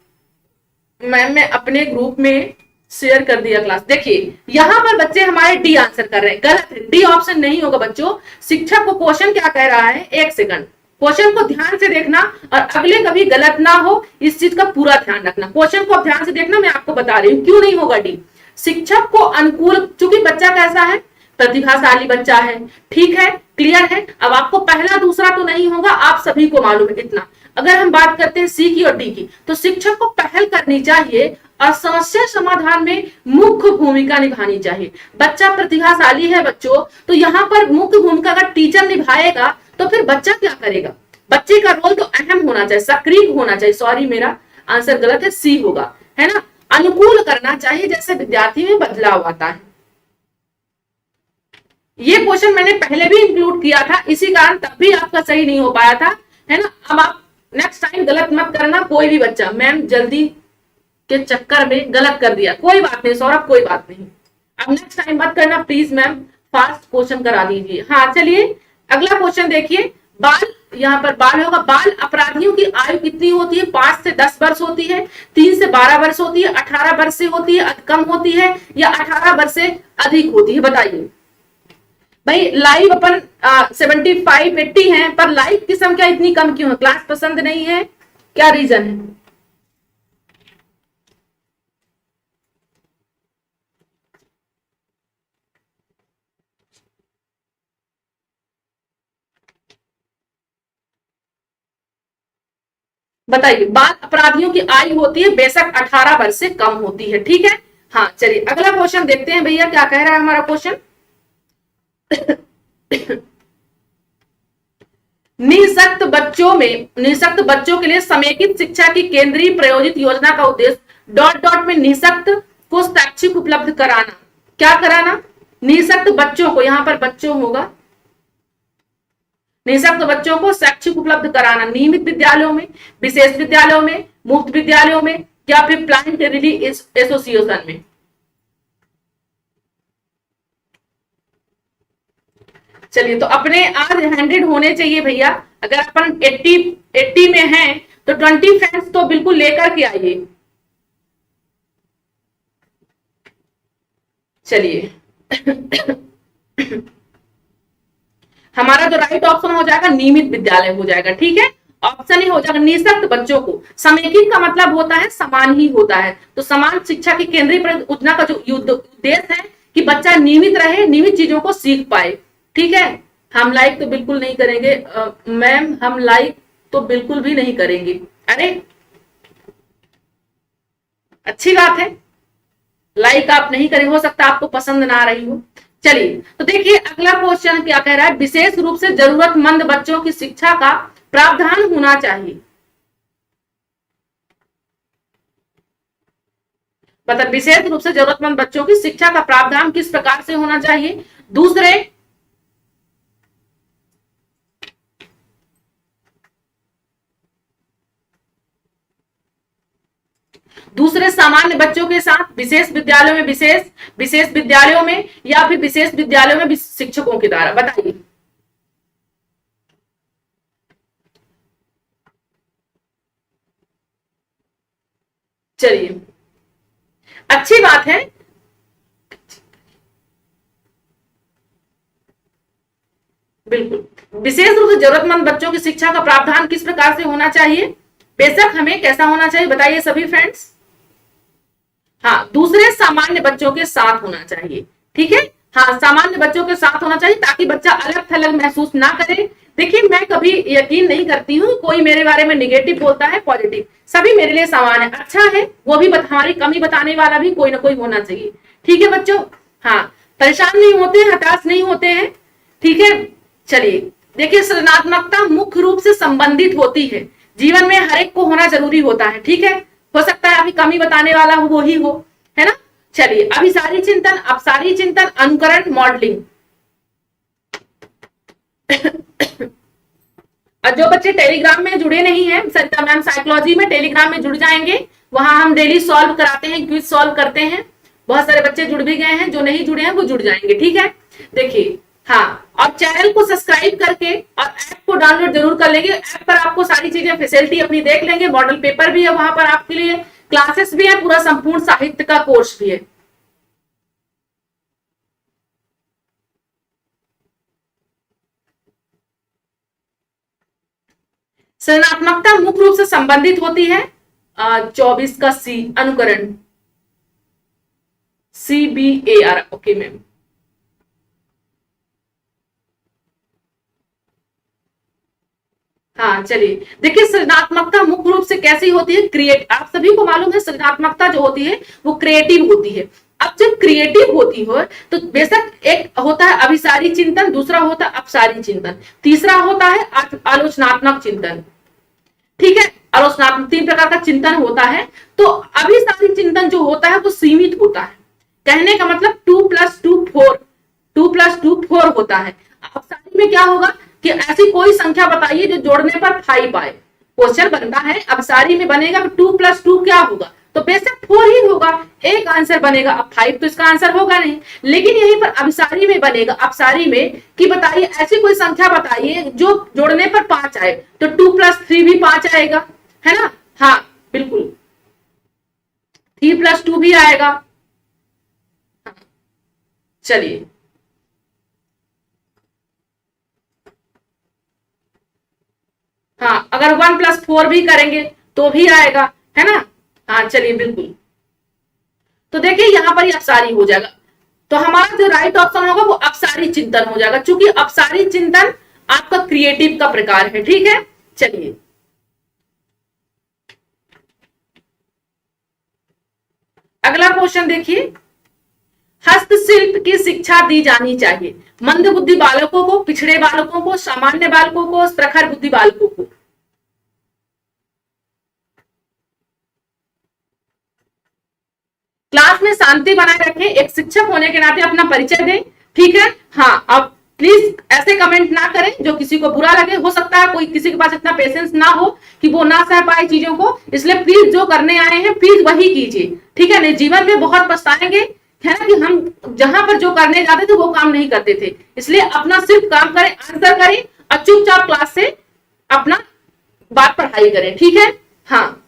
मैम ने अपने ग्रुप में शेयर कर दिया क्लास। देखिए यहां पर बच्चे हमारे डी आंसर कर रहे हैं, गलत है, डी ऑप्शन नहीं होगा बच्चों। शिक्षक को क्वेश्चन क्या कह रहा है, एक सेकंड, क्वेश्चन को ध्यान से देखना और अगले कभी गलत ना हो इस चीज का पूरा ध्यान रखना। क्वेश्चन को ध्यान से देखना, मैं आपको बता रही हूँ क्यों नहीं होगा डी। शिक्षक को अनुकूल, चूंकि बच्चा कैसा है, प्रतिभाशाली बच्चा है, ठीक है, क्लियर है। अब आपको पहला दूसरा तो नहीं होगा, आप सभी को मालूम है इतना। अगर हम बात करते हैं सी की और डी की, तो शिक्षक को पहल करनी चाहिए और समस्या समाधान में मुख्य भूमिका निभानी चाहिए। बच्चा प्रतिभाशाली है बच्चों, तो यहाँ पर मुख्य भूमिका अगर टीचर निभाएगा तो फिर बच्चा क्या करेगा, बच्चे का रोल तो अहम होना चाहिए, सक्रिय होना चाहिए। सॉरी मेरा आंसर गलत है, सी होगा, है ना। अनुकूल करना चाहिए, जैसे विद्यार्थी में बदलाव आता है। ये क्वेश्चन मैंने पहले भी इंक्लूड किया था, इसी कारण तब भी आपका सही नहीं हो पाया था, है ना। अब आप नेक्स्ट टाइम गलत मत करना कोई भी बच्चा, मैम जल्दी के चक्कर में गलत कर दिया, कोई बात नहीं सौरभ, कोई बात नहीं, अब नेक्स्ट टाइम मत करना प्लीज मैम, फास्ट क्वेश्चन करा दीजिए। हाँ चलिए अगला क्वेश्चन देखिए, बाल, यहाँ पर बाल होगा, बाल अपराधियों की आयु कितनी होती है, 5 से 10 वर्ष होती है, 3 से 12 वर्ष होती है, 18 वर्ष से होती है, कम होती है, या 18 वर्ष से अधिक होती है, बताइए भाई। लाइव अपन 75 80 है, पर लाइव की संख्या इतनी कम क्यों है, क्लास पसंद नहीं है, क्या रीजन है? बताइए। बाल अपराधियों की आयु होती है बेशक 18 वर्ष से कम होती है, ठीक है। हाँ चलिए अगला क्वेश्चन देखते हैं भैया, क्या कह रहा है हमारा क्वेश्चन। निःशक्त बच्चों के लिए समेकित शिक्षा की केंद्रीय प्रायोजित योजना का उद्देश्य डॉट डॉट में निःशक्त को शैक्षिक उपलब्ध कराना, क्या कराना, निःशक्त बच्चों को, यहां पर बच्चों होगा, निःशक्त बच्चों को शैक्षिक उपलब्ध कराना, नियमित विद्यालयों में, विशेष विद्यालयों में, मुफ्त विद्यालयों में, या फिर प्लानिटरी एसोसिएशन में। चलिए तो अपने आज 100 होने चाहिए भैया, अगर अपन 80 में हैं तो 20 फ्रेंड्स तो बिल्कुल लेकर के आइए। चलिए हमारा जो राइट ऑप्शन हो जाएगा नियमित विद्यालय हो जाएगा, ठीक है, ऑप्शन ही हो जाएगा। निःशक्त बच्चों को, समेकित का मतलब होता है समान ही होता है, तो समान शिक्षा की केंद्रीय योजना का जो उद्देश्य है कि बच्चा नियमित रहे, नियमित चीजों को सीख पाए, ठीक है। हम लाइक तो बिल्कुल नहीं करेंगे मैम, हम लाइक तो बिल्कुल भी नहीं करेंगे, अरे अच्छी बात है, लाइक आप नहीं करेंगे, हो सकता है आपको पसंद ना आ रही हो। चलिए तो देखिए अगला क्वेश्चन क्या कह रहा है, विशेष रूप से जरूरतमंद बच्चों की शिक्षा का प्रावधान होना चाहिए। मतलब विशेष रूप से जरूरतमंद बच्चों की शिक्षा का प्रावधान किस प्रकार से होना चाहिए। दूसरे सामान्य बच्चों के साथ, विशेष विद्यालयों में विशेष विद्यालयों में, या फिर विशेष विद्यालयों में शिक्षकों के द्वारा, बताइए। चलिए अच्छी बात है, बिल्कुल विशेष रूप से जरूरतमंद बच्चों की शिक्षा का प्रावधान किस प्रकार से होना चाहिए, बेशक हमें कैसा होना चाहिए, बताइए सभी फ्रेंड्स। हाँ दूसरे सामान्य बच्चों के साथ होना चाहिए, ठीक है, हाँ सामान्य बच्चों के साथ होना चाहिए ताकि बच्चा अलग थलग महसूस ना करे। देखिए मैं कभी यकीन नहीं करती हूँ कोई मेरे बारे में निगेटिव बोलता है, पॉजिटिव, सभी मेरे लिए समान है, अच्छा है, वो भी हमारी कमी बताने वाला भी कोई ना कोई होना चाहिए, ठीक है बच्चों। हाँ परेशान नहीं होते हैं, हताश नहीं होते हैं, ठीक है। चलिए देखिए सृजनात्मकता मुख्य रूप से संबंधित होती है, जीवन में हर एक को होना जरूरी होता है, ठीक है, हो सकता है अभी कमी बताने वाला हो वो ही हो, है ना। चलिए अभिसारी चिंतन, अपसारी चिंतन, अनुकरण, मॉडलिंग। और जो बच्चे टेलीग्राम में जुड़े नहीं है, सरिता मैम साइकोलॉजी में टेलीग्राम में जुड़ जाएंगे, वहां हम डेली सॉल्व कराते हैं, क्विज सॉल्व करते हैं, बहुत सारे बच्चे जुड़ भी गए हैं, जो नहीं जुड़े हैं वो जुड़ जाएंगे, ठीक है। देखिए हाँ और चैनल को सब्सक्राइब करके और ऐप को डाउनलोड जरूर कर लेंगे। ऐप पर आपको सारी चीजें फैसिलिटी अपनी देख लेंगे, मॉडल पेपर भी है वहां पर आपके लिए, क्लासेस भी है, पूरा संपूर्ण साहित्य का कोर्स भी है। सृजनात्मकता मुख्य रूप से संबंधित होती है 24 का सी, अनुकरण, CBAR। ओके मैम, हाँ चलिए देखिए, सृजनात्मकता मुख्य रूप से कैसी होती है, क्रिएट, आप सभी को मालूम है सृजनात्मकता जो होती है वो क्रिएटिव होती है। अब जब क्रिएटिव होती हो तो बेशक एक होता है अभिसारी चिंतन, दूसरा होता है अपसारी चिंतन, तीसरा होता है आलोचनात्मक चिंतन। ठीक है, आलोचनात्मक 3 प्रकार का चिंतन होता है। तो अभिसारी चिंतन जो होता है वो सीमित होता है, कहने का मतलब 2+2 4 होता है। अपसारी में क्या होगा कि ऐसी कोई संख्या बताइए जो जोड़ने पर 5 आए। क्वेश्चन बनता है अपसारी में बनेगा तो 2+2 क्या होगा, तो बेशक 4 ही होगा, एक आंसर बनेगा। अब 5 तो इसका आंसर होगा नहीं, लेकिन यहीं पर अपसारी में बनेगा, अपसारी में कि बताइए ऐसी कोई संख्या बताइए जो जोड़ने पर 5 आए, तो 2+3 भी 5 आएगा, है ना। हाँ बिल्कुल, 3+2 भी आएगा। हाँ, चलिए हाँ, अगर 1+4 भी करेंगे तो भी आएगा, है ना। हाँ चलिए बिल्कुल, तो देखिए यहां पर ही अपसारी हो जाएगा। तो हमारा जो राइट ऑप्शन होगा वो अपसारी चिंतन हो जाएगा, क्योंकि अपसारी चिंतन आपका क्रिएटिव का प्रकार है। ठीक है, चलिए अगला क्वेश्चन देखिए, हस्तशिल्प की शिक्षा दी जानी चाहिए मंद बुद्धि बालकों को, पिछड़े बालकों को, सामान्य बालकों को, प्रखर बुद्धि बालकों को। क्लास में शांति बनाए रखें, एक शिक्षक होने के नाते अपना परिचय दें। ठीक है, हाँ अब प्लीज ऐसे कमेंट ना करें जो किसी को बुरा लगे, हो सकता है कोई किसी के पास इतना पेशेंस ना हो कि वो ना सह पाए चीजों को, इसलिए प्लीज जो करने आए हैं प्लीज वही कीजिए। ठीक है, नहीं जीवन में बहुत पछताएंगे, है ना, कि हम जहां पर जो करने जाते थे वो काम नहीं करते थे। इसलिए अपना सिर्फ काम करें, आंसर करें और चुपचाप क्लास से अपना बात पढ़ाई करें। ठीक है, हाँ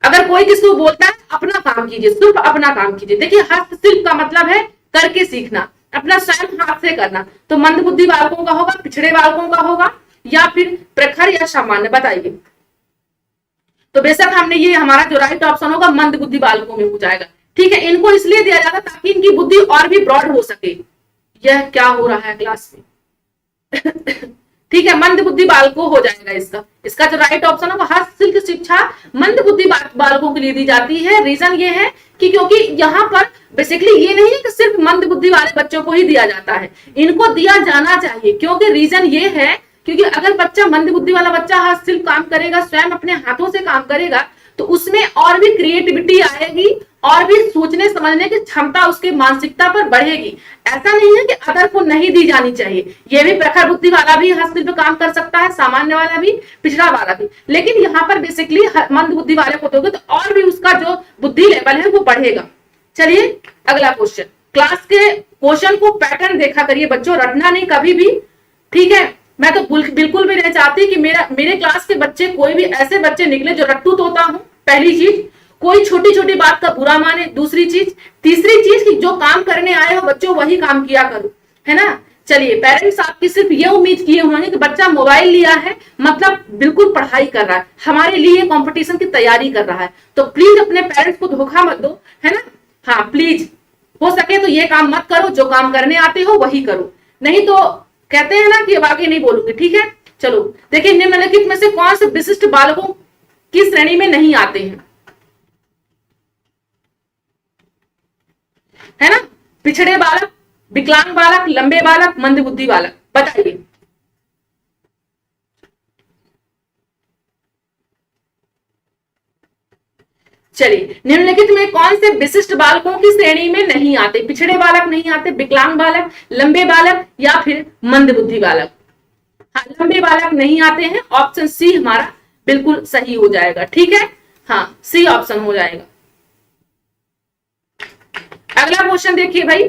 अगर कोई किसी को बोलता है अपना काम कीजिए, सिर्फ अपना काम कीजिए। देखिए हस्तशिल्प का मतलब है करके सीखना, अपना स्वयं हाथ से करना। तो मंद बुद्धि बालकों का होगा, पिछड़े बालकों का होगा, या फिर प्रखर या सामान्य, बताइए। तो बेशक हमने ये हमारा जो राइट ऑप्शन होगा मंद बुद्धि बालकों में हो जाएगा। ठीक है, इनको इसलिए दिया जाता ताकि इनकी बुद्धि और भी ब्रॉड हो सके। यह क्या हो रहा है क्लास में। ठीक है, मंद बुद्धि बालकों हो जाएगा इसका। इसका जो राइट ऑप्शन होगा, हस्तशिल्प शिक्षा मंद बुद्धि बालकों के लिए दी जाती है। रीजन ये है कि क्योंकि यहाँ पर बेसिकली ये नहीं है कि सिर्फ मंद बुद्धि वाले बच्चों को ही दिया जाता है, इनको दिया जाना चाहिए। क्योंकि रीजन ये है क्योंकि अगर बच्चा मंद बुद्धि वाला बच्चा हस्तशिल्प काम करेगा, स्वयं अपने हाथों से काम करेगा, तो उसमें और भी क्रिएटिविटी आएगी और भी सोचने समझने की क्षमता उसके मानसिकता पर बढ़ेगी। ऐसा नहीं है कि अदर को नहीं दी जानी चाहिए, ये भी प्रखर बुद्धि वाला भी हस्तशिल्प काम कर सकता है, सामान्य वाला भी, पिछड़ा वाला भी, लेकिन यहाँ पर बेसिकली मंद बुद्धि वाले को दोगे तो और भी उसका जो बुद्धि लेवल है वो बढ़ेगा। चलिए अगला क्वेश्चन, क्लास के क्वेश्चन को पैटर्न देखा करिए बच्चों, रटना नहीं कभी भी। ठीक है, मैं तो बिल्कुल भी नहीं चाहती कि मेरे क्लास के बच्चे कोई भी ऐसे बच्चे निकले जो रट्टू तोता हूं। पहली चीज, कोई छोटी छोटी बात का बुरा माने। दूसरी चीज, तीसरी चीज कि जो काम करने आए हो बच्चों वही काम किया करो, है ना। चलिए, पेरेंट्स आपकी सिर्फ ये उम्मीद किए उन्होंने कि बच्चा मोबाइल लिया है मतलब बिल्कुल पढ़ाई कर रहा है, हमारे लिए कंपटीशन की तैयारी कर रहा है, तो प्लीज अपने पेरेंट्स को धोखा मत दो, है ना। हाँ प्लीज, हो सके तो ये काम मत करो, जो काम करने आते हो वही करो, नहीं तो कहते हैं ना कि अब आगे नहीं बोलूंगी। ठीक है, चलो देखिए, निम्नलिखित में से कौन से विशिष्ट बालकों की श्रेणी में नहीं आते हैं, है ना। पिछड़े बालक, विकलांग बालक, लंबे बालक, मंद बुद्धि बालक, बताइए। चलिए, निम्नलिखित में कौन से विशिष्ट बालकों की श्रेणी में नहीं आते, पिछड़े बालक नहीं आते, विकलांग बालक, लंबे बालक या फिर मंद बुद्धि बालक। हाँ, लंबे बालक नहीं आते हैं, ऑप्शन सी हमारा बिल्कुल सही हो जाएगा। ठीक है, हाँ सी ऑप्शन हो जाएगा। अगला क्वेश्चन देखिए भाई,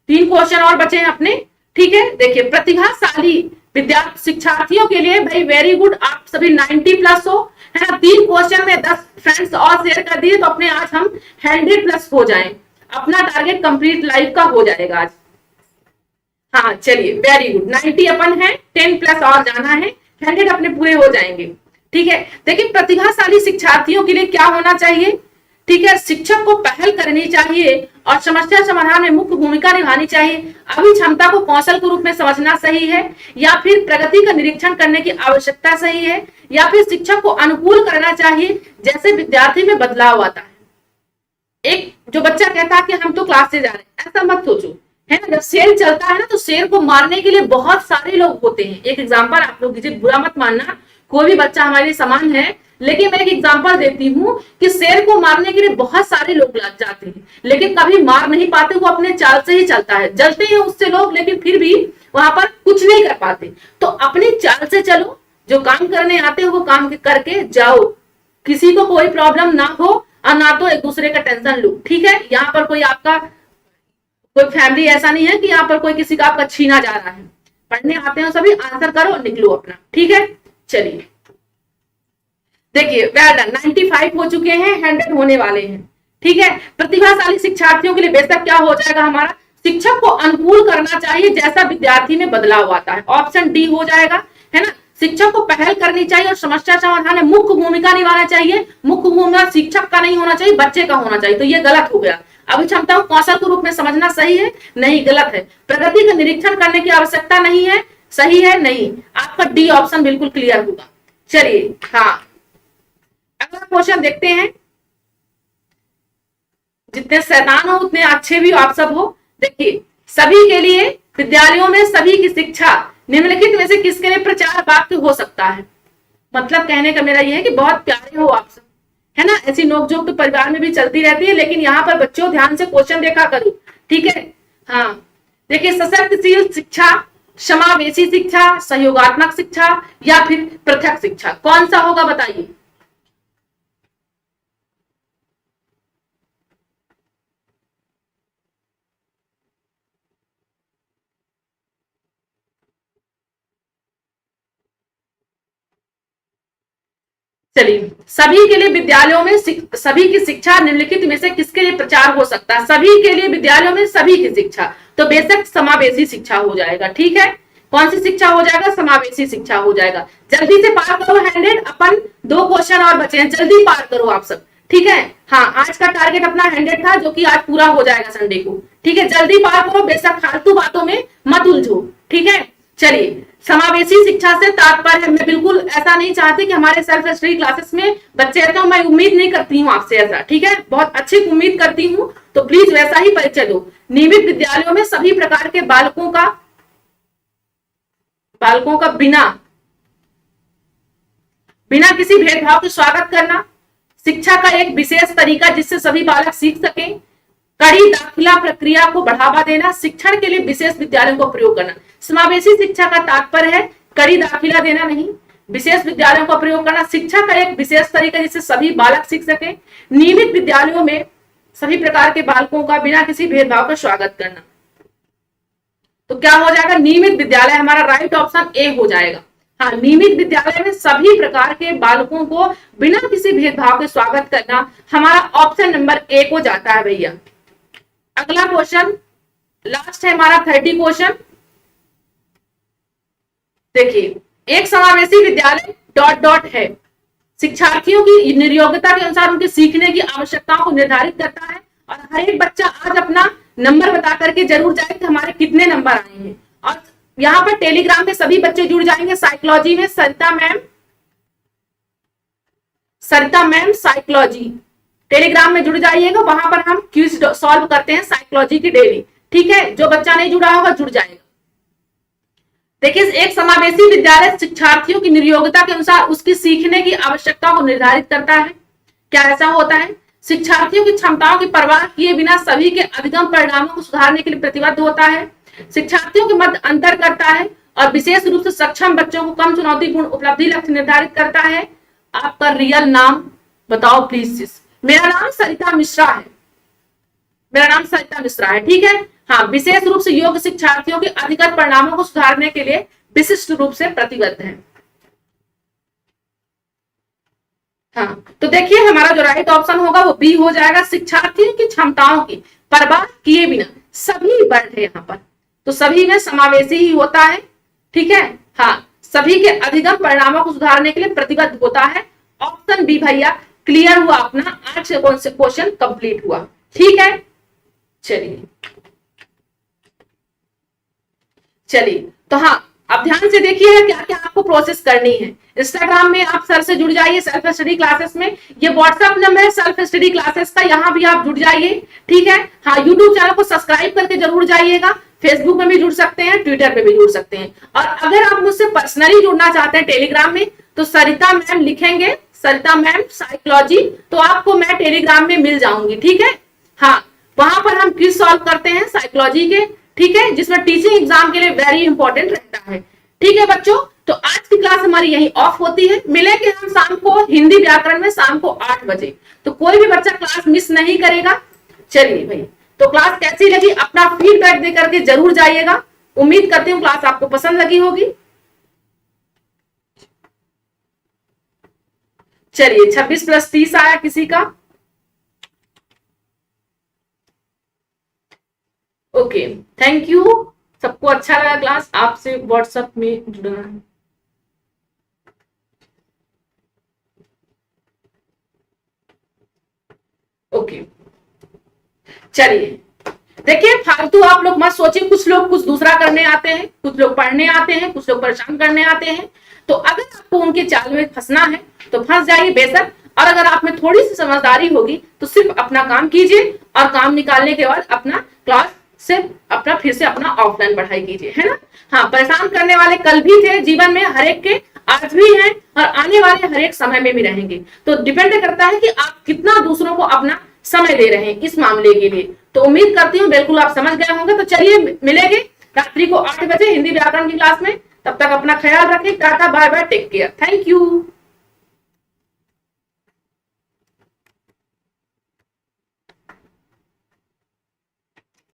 3 क्वेश्चन और बचे हैं अपने, ठीक है। देखिए, प्रतिभाशाली विद्यार्थी शिक्षार्थियों के लिए भाई वेरी गुड, आप सभी 90 प्लस हो, है ना। 3 क्वेश्चन में 10 फ्रेंड्स और शेयर कर दिए तो अपने आज हम 100 प्लस हो जाएं, अपना टारगेट कंप्लीट लाइफ का हो जाएगा आज। हाँ चलिए, वेरी गुड, 90 अपन है, 10 प्लस और जाना है, 100 अपने पूरे हो जाएंगे, ठीक है। देखिए, प्रतिभाशाली शिक्षार्थियों के लिए क्या होना चाहिए, ठीक है। शिक्षक को पहल करनी चाहिए और समस्या समाधान में मुख्य भूमिका निभानी चाहिए। अभी क्षमता को कौशल के रूप में समझना सही है, या फिर प्रगति का निरीक्षण करने की आवश्यकता सही है, या फिर शिक्षक को अनुकूल करना चाहिए जैसे विद्यार्थी में बदलाव आता है। एक जो बच्चा कहता है कि हम तो क्लास से जा रहे हैं, ऐसा मत सोचो, है ना। जब शेर चलता है ना तो शेर को मारने के लिए बहुत सारे लोग होते हैं। एक एग्जांपल आप लोग दीजिए, बुरा मत मानना, कोई भी बच्चा हमारे लिए समान है, लेकिन मैं एक एग्जांपल देती हूँ कि शेर को मारने के लिए बहुत सारे लोग लग जाते हैं, लेकिन कभी मार नहीं पाते, वो अपने चाल से ही चलता है। जलते हैं उससे लोग, लेकिन फिर भी वहां पर कुछ नहीं कर पाते। तो अपनी चाल से चलो, जो काम करने आते हो वो काम करके जाओ, किसी को कोई प्रॉब्लम ना हो और ना तो एक दूसरे का टेंशन लो, ठीक है। यहाँ पर कोई आपका कोई फैमिली ऐसा नहीं है कि यहाँ पर कोई किसी का आपका छीना जा रहा है। पढ़ने आते हो सभी, आंसर करो और निकलो अपना, ठीक है। चलिए देखिए, वेल डन, 95 हो चुके हैं, 100 होने वाले हैं, ठीक है। प्रतिभाशाली शिक्षार्थियों के लिए बेशक क्या हो जाएगा हमारा, शिक्षक को अनुकूल करना चाहिए जैसा विद्यार्थी में बदलाव आता है, ऑप्शन डी हो जाएगा, है ना। शिक्षक को पहल करनी चाहिए और समस्या समाधान में मुख्य भूमिका निभाना चाहिए। मुख्य भूमिका शिक्षक का नहीं होना चाहिए, बच्चे का होना चाहिए, तो ये गलत हो गया। अभी क्षमता को कौशल के रूप में समझना सही है, नहीं, गलत है। प्रगति का निरीक्षण करने की आवश्यकता नहीं है, सही है, नहीं। आपका डी ऑप्शन बिल्कुल क्लियर होगा। चलिए, हाँ, अगला क्वेश्चन देखते हैं। जितने शैतान हो उतने अच्छे भी आप सब हो। देखिए, सभी के लिए विद्यालयों में सभी की शिक्षा निम्नलिखित में से किसके लिए प्रचार वाक्य हो सकता है। मतलब कहने का मेरा यह है कि बहुत प्यारे हो आप सब, है ना। ऐसी नोकझोंक तो परिवार में भी चलती रहती है, लेकिन यहाँ पर बच्चों ध्यान से क्वेश्चन देखा करो, ठीक है। हाँ देखिए, सशक्तिशील शिक्षा, समावेशी शिक्षा, सहयोगात्मक शिक्षा या फिर पृथक शिक्षा, कौन सा होगा बताइए। चलिए, सभी के लिए विद्यालयों में सभी की शिक्षा निम्नलिखित में से किसके लिए प्रचार हो सकता है। सभी के लिए विद्यालयों में सभी की शिक्षा, तो बेशक समावेशी शिक्षा हो जाएगा, ठीक है। कौन सी शिक्षा हो जाएगा, समावेशी शिक्षा हो जाएगा। जल्दी से पार करो 100, अपन 2 क्वेश्चन और बचे हैं, जल्दी पार करो आप सब, ठीक है। हाँ, आज का टारगेट अपना 100 था, जो कि आज पूरा हो जाएगा संडे को, ठीक है। जल्दी पार करो, बेशक फालतू बातों में मत उलझो, ठीक है। चलिए, समावेशी शिक्षा से तात्पर्य, मैं बिल्कुल ऐसा नहीं चाहती कि हमारे सेल्फ स्टडी क्लासेस में बच्चे रहते हो, मैं उम्मीद नहीं करती हूँ आपसे ऐसा, ठीक है। बहुत अच्छी उम्मीद करती हूँ, तो प्लीज वैसा ही परिचय दो। नियमित विद्यालयों में सभी प्रकार के बालकों का बिना किसी भेदभाव के स्वागत करना, शिक्षा का एक विशेष तरीका जिससे सभी बालक सीख सकें, कड़ी दाखिला प्रक्रिया को बढ़ावा देना, शिक्षण के लिए विशेष विद्यालयों को प्रयोग करना। समावेशी शिक्षा का तात्पर्य है कड़ी दाखिला देना नहीं, विशेष विद्यालयों का प्रयोग करना, शिक्षा का एक विशेष तरीका जिससे सभी बालक सीख सके, नियमित विद्यालयों में सभी प्रकार के बालकों का बिना किसी भेदभाव का स्वागत करना। तो क्या हो जाएगा, नियमित विद्यालय हमारा राइट ऑप्शन ए हो जाएगा। हाँ, नियमित विद्यालय में सभी प्रकार के बालकों को बिना किसी भेदभाव के स्वागत करना हमारा ऑप्शन नंबर ए को जाता है भैया। अगला क्वेश्चन लास्ट है हमारा 30 क्वेश्चन। देखिए, एक समावेशी विद्यालय डॉट डॉट है, शिक्षार्थियों की निर्योग्यता के अनुसार उनके सीखने की आवश्यकताओं को निर्धारित करता है, और हर एक बच्चा आज अपना नंबर बता करके जरूर जाए कि हमारे कितने नंबर आए हैं। और यहाँ पर टेलीग्राम में सभी बच्चे जुड़ जाएंगे, साइकोलॉजी में सरिता मैम साइकोलॉजी, टेलीग्राम में जुड़ जाइएगा, वहां पर हम क्विज सॉल्व करते हैं साइकोलॉजी की डेली, ठीक है। जो बच्चा नहीं जुड़ा होगा जुड़ जाएगा। देखिए, एक समावेशी विद्यालय शिक्षार्थियों की निर्योग्यता के अनुसार उसकी सीखने की आवश्यकता को निर्धारित करता है। क्या ऐसा होता है, शिक्षार्थियों की क्षमताओं की परवाह किए बिना सभी के अधिगम परिणामों को सुधारने के लिए प्रतिबद्ध होता है, शिक्षार्थियों के मध्य अंतर करता है, और विशेष रूप से सक्षम बच्चों को कम चुनौतीपूर्ण उपलब्धि लक्ष्य निर्धारित करता है। आपका रियल नाम बताओ प्लीज। मेरा नाम सरिता मिश्रा है, ठीक है। हाँ, विशेष रूप से योग्य शिक्षार्थियों के अधिगत परिणामों को सुधारने के लिए विशिष्ट रूप से प्रतिबद्ध है। हाँ, तो देखिए हमारा जो राइट ऑप्शन होगा वो बी हो जाएगा, शिक्षार्थियों की क्षमताओं की परवाह किए बिना सभी वर्ग है यहाँ पर, तो सभी में समावेशी ही होता है, ठीक है। हाँ, सभी के अधिगम परिणामों को सुधारने के लिए प्रतिबद्ध होता है। ऑप्शन बी भैया क्लियर हुआ अपना, 8 क्वेश्चन कंप्लीट हुआ, ठीक है। चलिए तो हाँ, अब ध्यान से देखिए क्या क्या आपको प्रोसेस करनी है। इंस्टाग्राम में आप सर से जुड़ जाइए सेल्फ स्टडी क्लासेस में, ये व्हाट्सएप नंबर है सेल्फ स्टडी क्लासेस का, यहाँ भी आप जुड़ जाइए, ठीक है। हाँ, यूट्यूब चैनल को सब्सक्राइब करके जरूर जाइएगा, फेसबुक में भी जुड़ सकते हैं, ट्विटर पे भी जुड़ सकते हैं। और अगर आप मुझसे पर्सनली जुड़ना चाहते हैं टेलीग्राम में, तो सरिता मैम लिखेंगे, सरिता मैम साइकोलॉजी, तो आपको मैं टेलीग्राम में मिल जाऊंगी, ठीक है। हाँ, वहां पर हम क्विज सॉल्व करते हैं साइकोलॉजी के, ठीक है, जिसमें टीचिंग एग्जाम के लिए वेरी इंपॉर्टेंट रहता है, ठीक है बच्चों। तो आज की क्लास हमारी यही ऑफ होती है, मिलेंगे हम शाम को हिंदी व्याकरण में शाम को 8 बजे, तो कोई भी बच्चा क्लास मिस नहीं करेगा। चलिए भाई, तो क्लास कैसी लगी अपना फीडबैक दे करके जरूर जाइएगा, उम्मीद करती हूँ क्लास आपको पसंद लगी होगी। चलिए 26 + 30 आया किसी का, ओके, थैंक यू, सबको अच्छा लगा क्लास, आपसे व्हाट्सएप में जुड़ना है। ओके, चलिए देखिए, फालतू आप लोग मत सोचिए, कुछ लोग कुछ दूसरा करने आते हैं, कुछ लोग पढ़ने आते हैं, कुछ लोग परेशान करने आते हैं, तो अगर आपको उनके जाल में फंसना है तो फंस जाइए बेशक, और अगर आप में थोड़ी सी समझदारी होगी तो सिर्फ अपना काम कीजिए, और काम निकालने के बाद अपना क्लास से अपना फिर से अपना ऑफलाइन पढ़ाई कीजिए, है ना। हाँ, परेशान करने वाले कल भी थे जीवन में, हर एक के आज भी हैं, और आने वाले हर एक समय में भी रहेंगे, तो डिपेंड करता है कि आप कितना दूसरों को अपना समय दे रहे हैं इस मामले के लिए। तो उम्मीद करती हूँ बिल्कुल आप समझ गए होंगे। तो चलिए मिलेंगे रात्रि को 8 बजे हिंदी व्याकरण की क्लास में, तब तक अपना ख्याल रखें, tata bye bye, take care, thank you.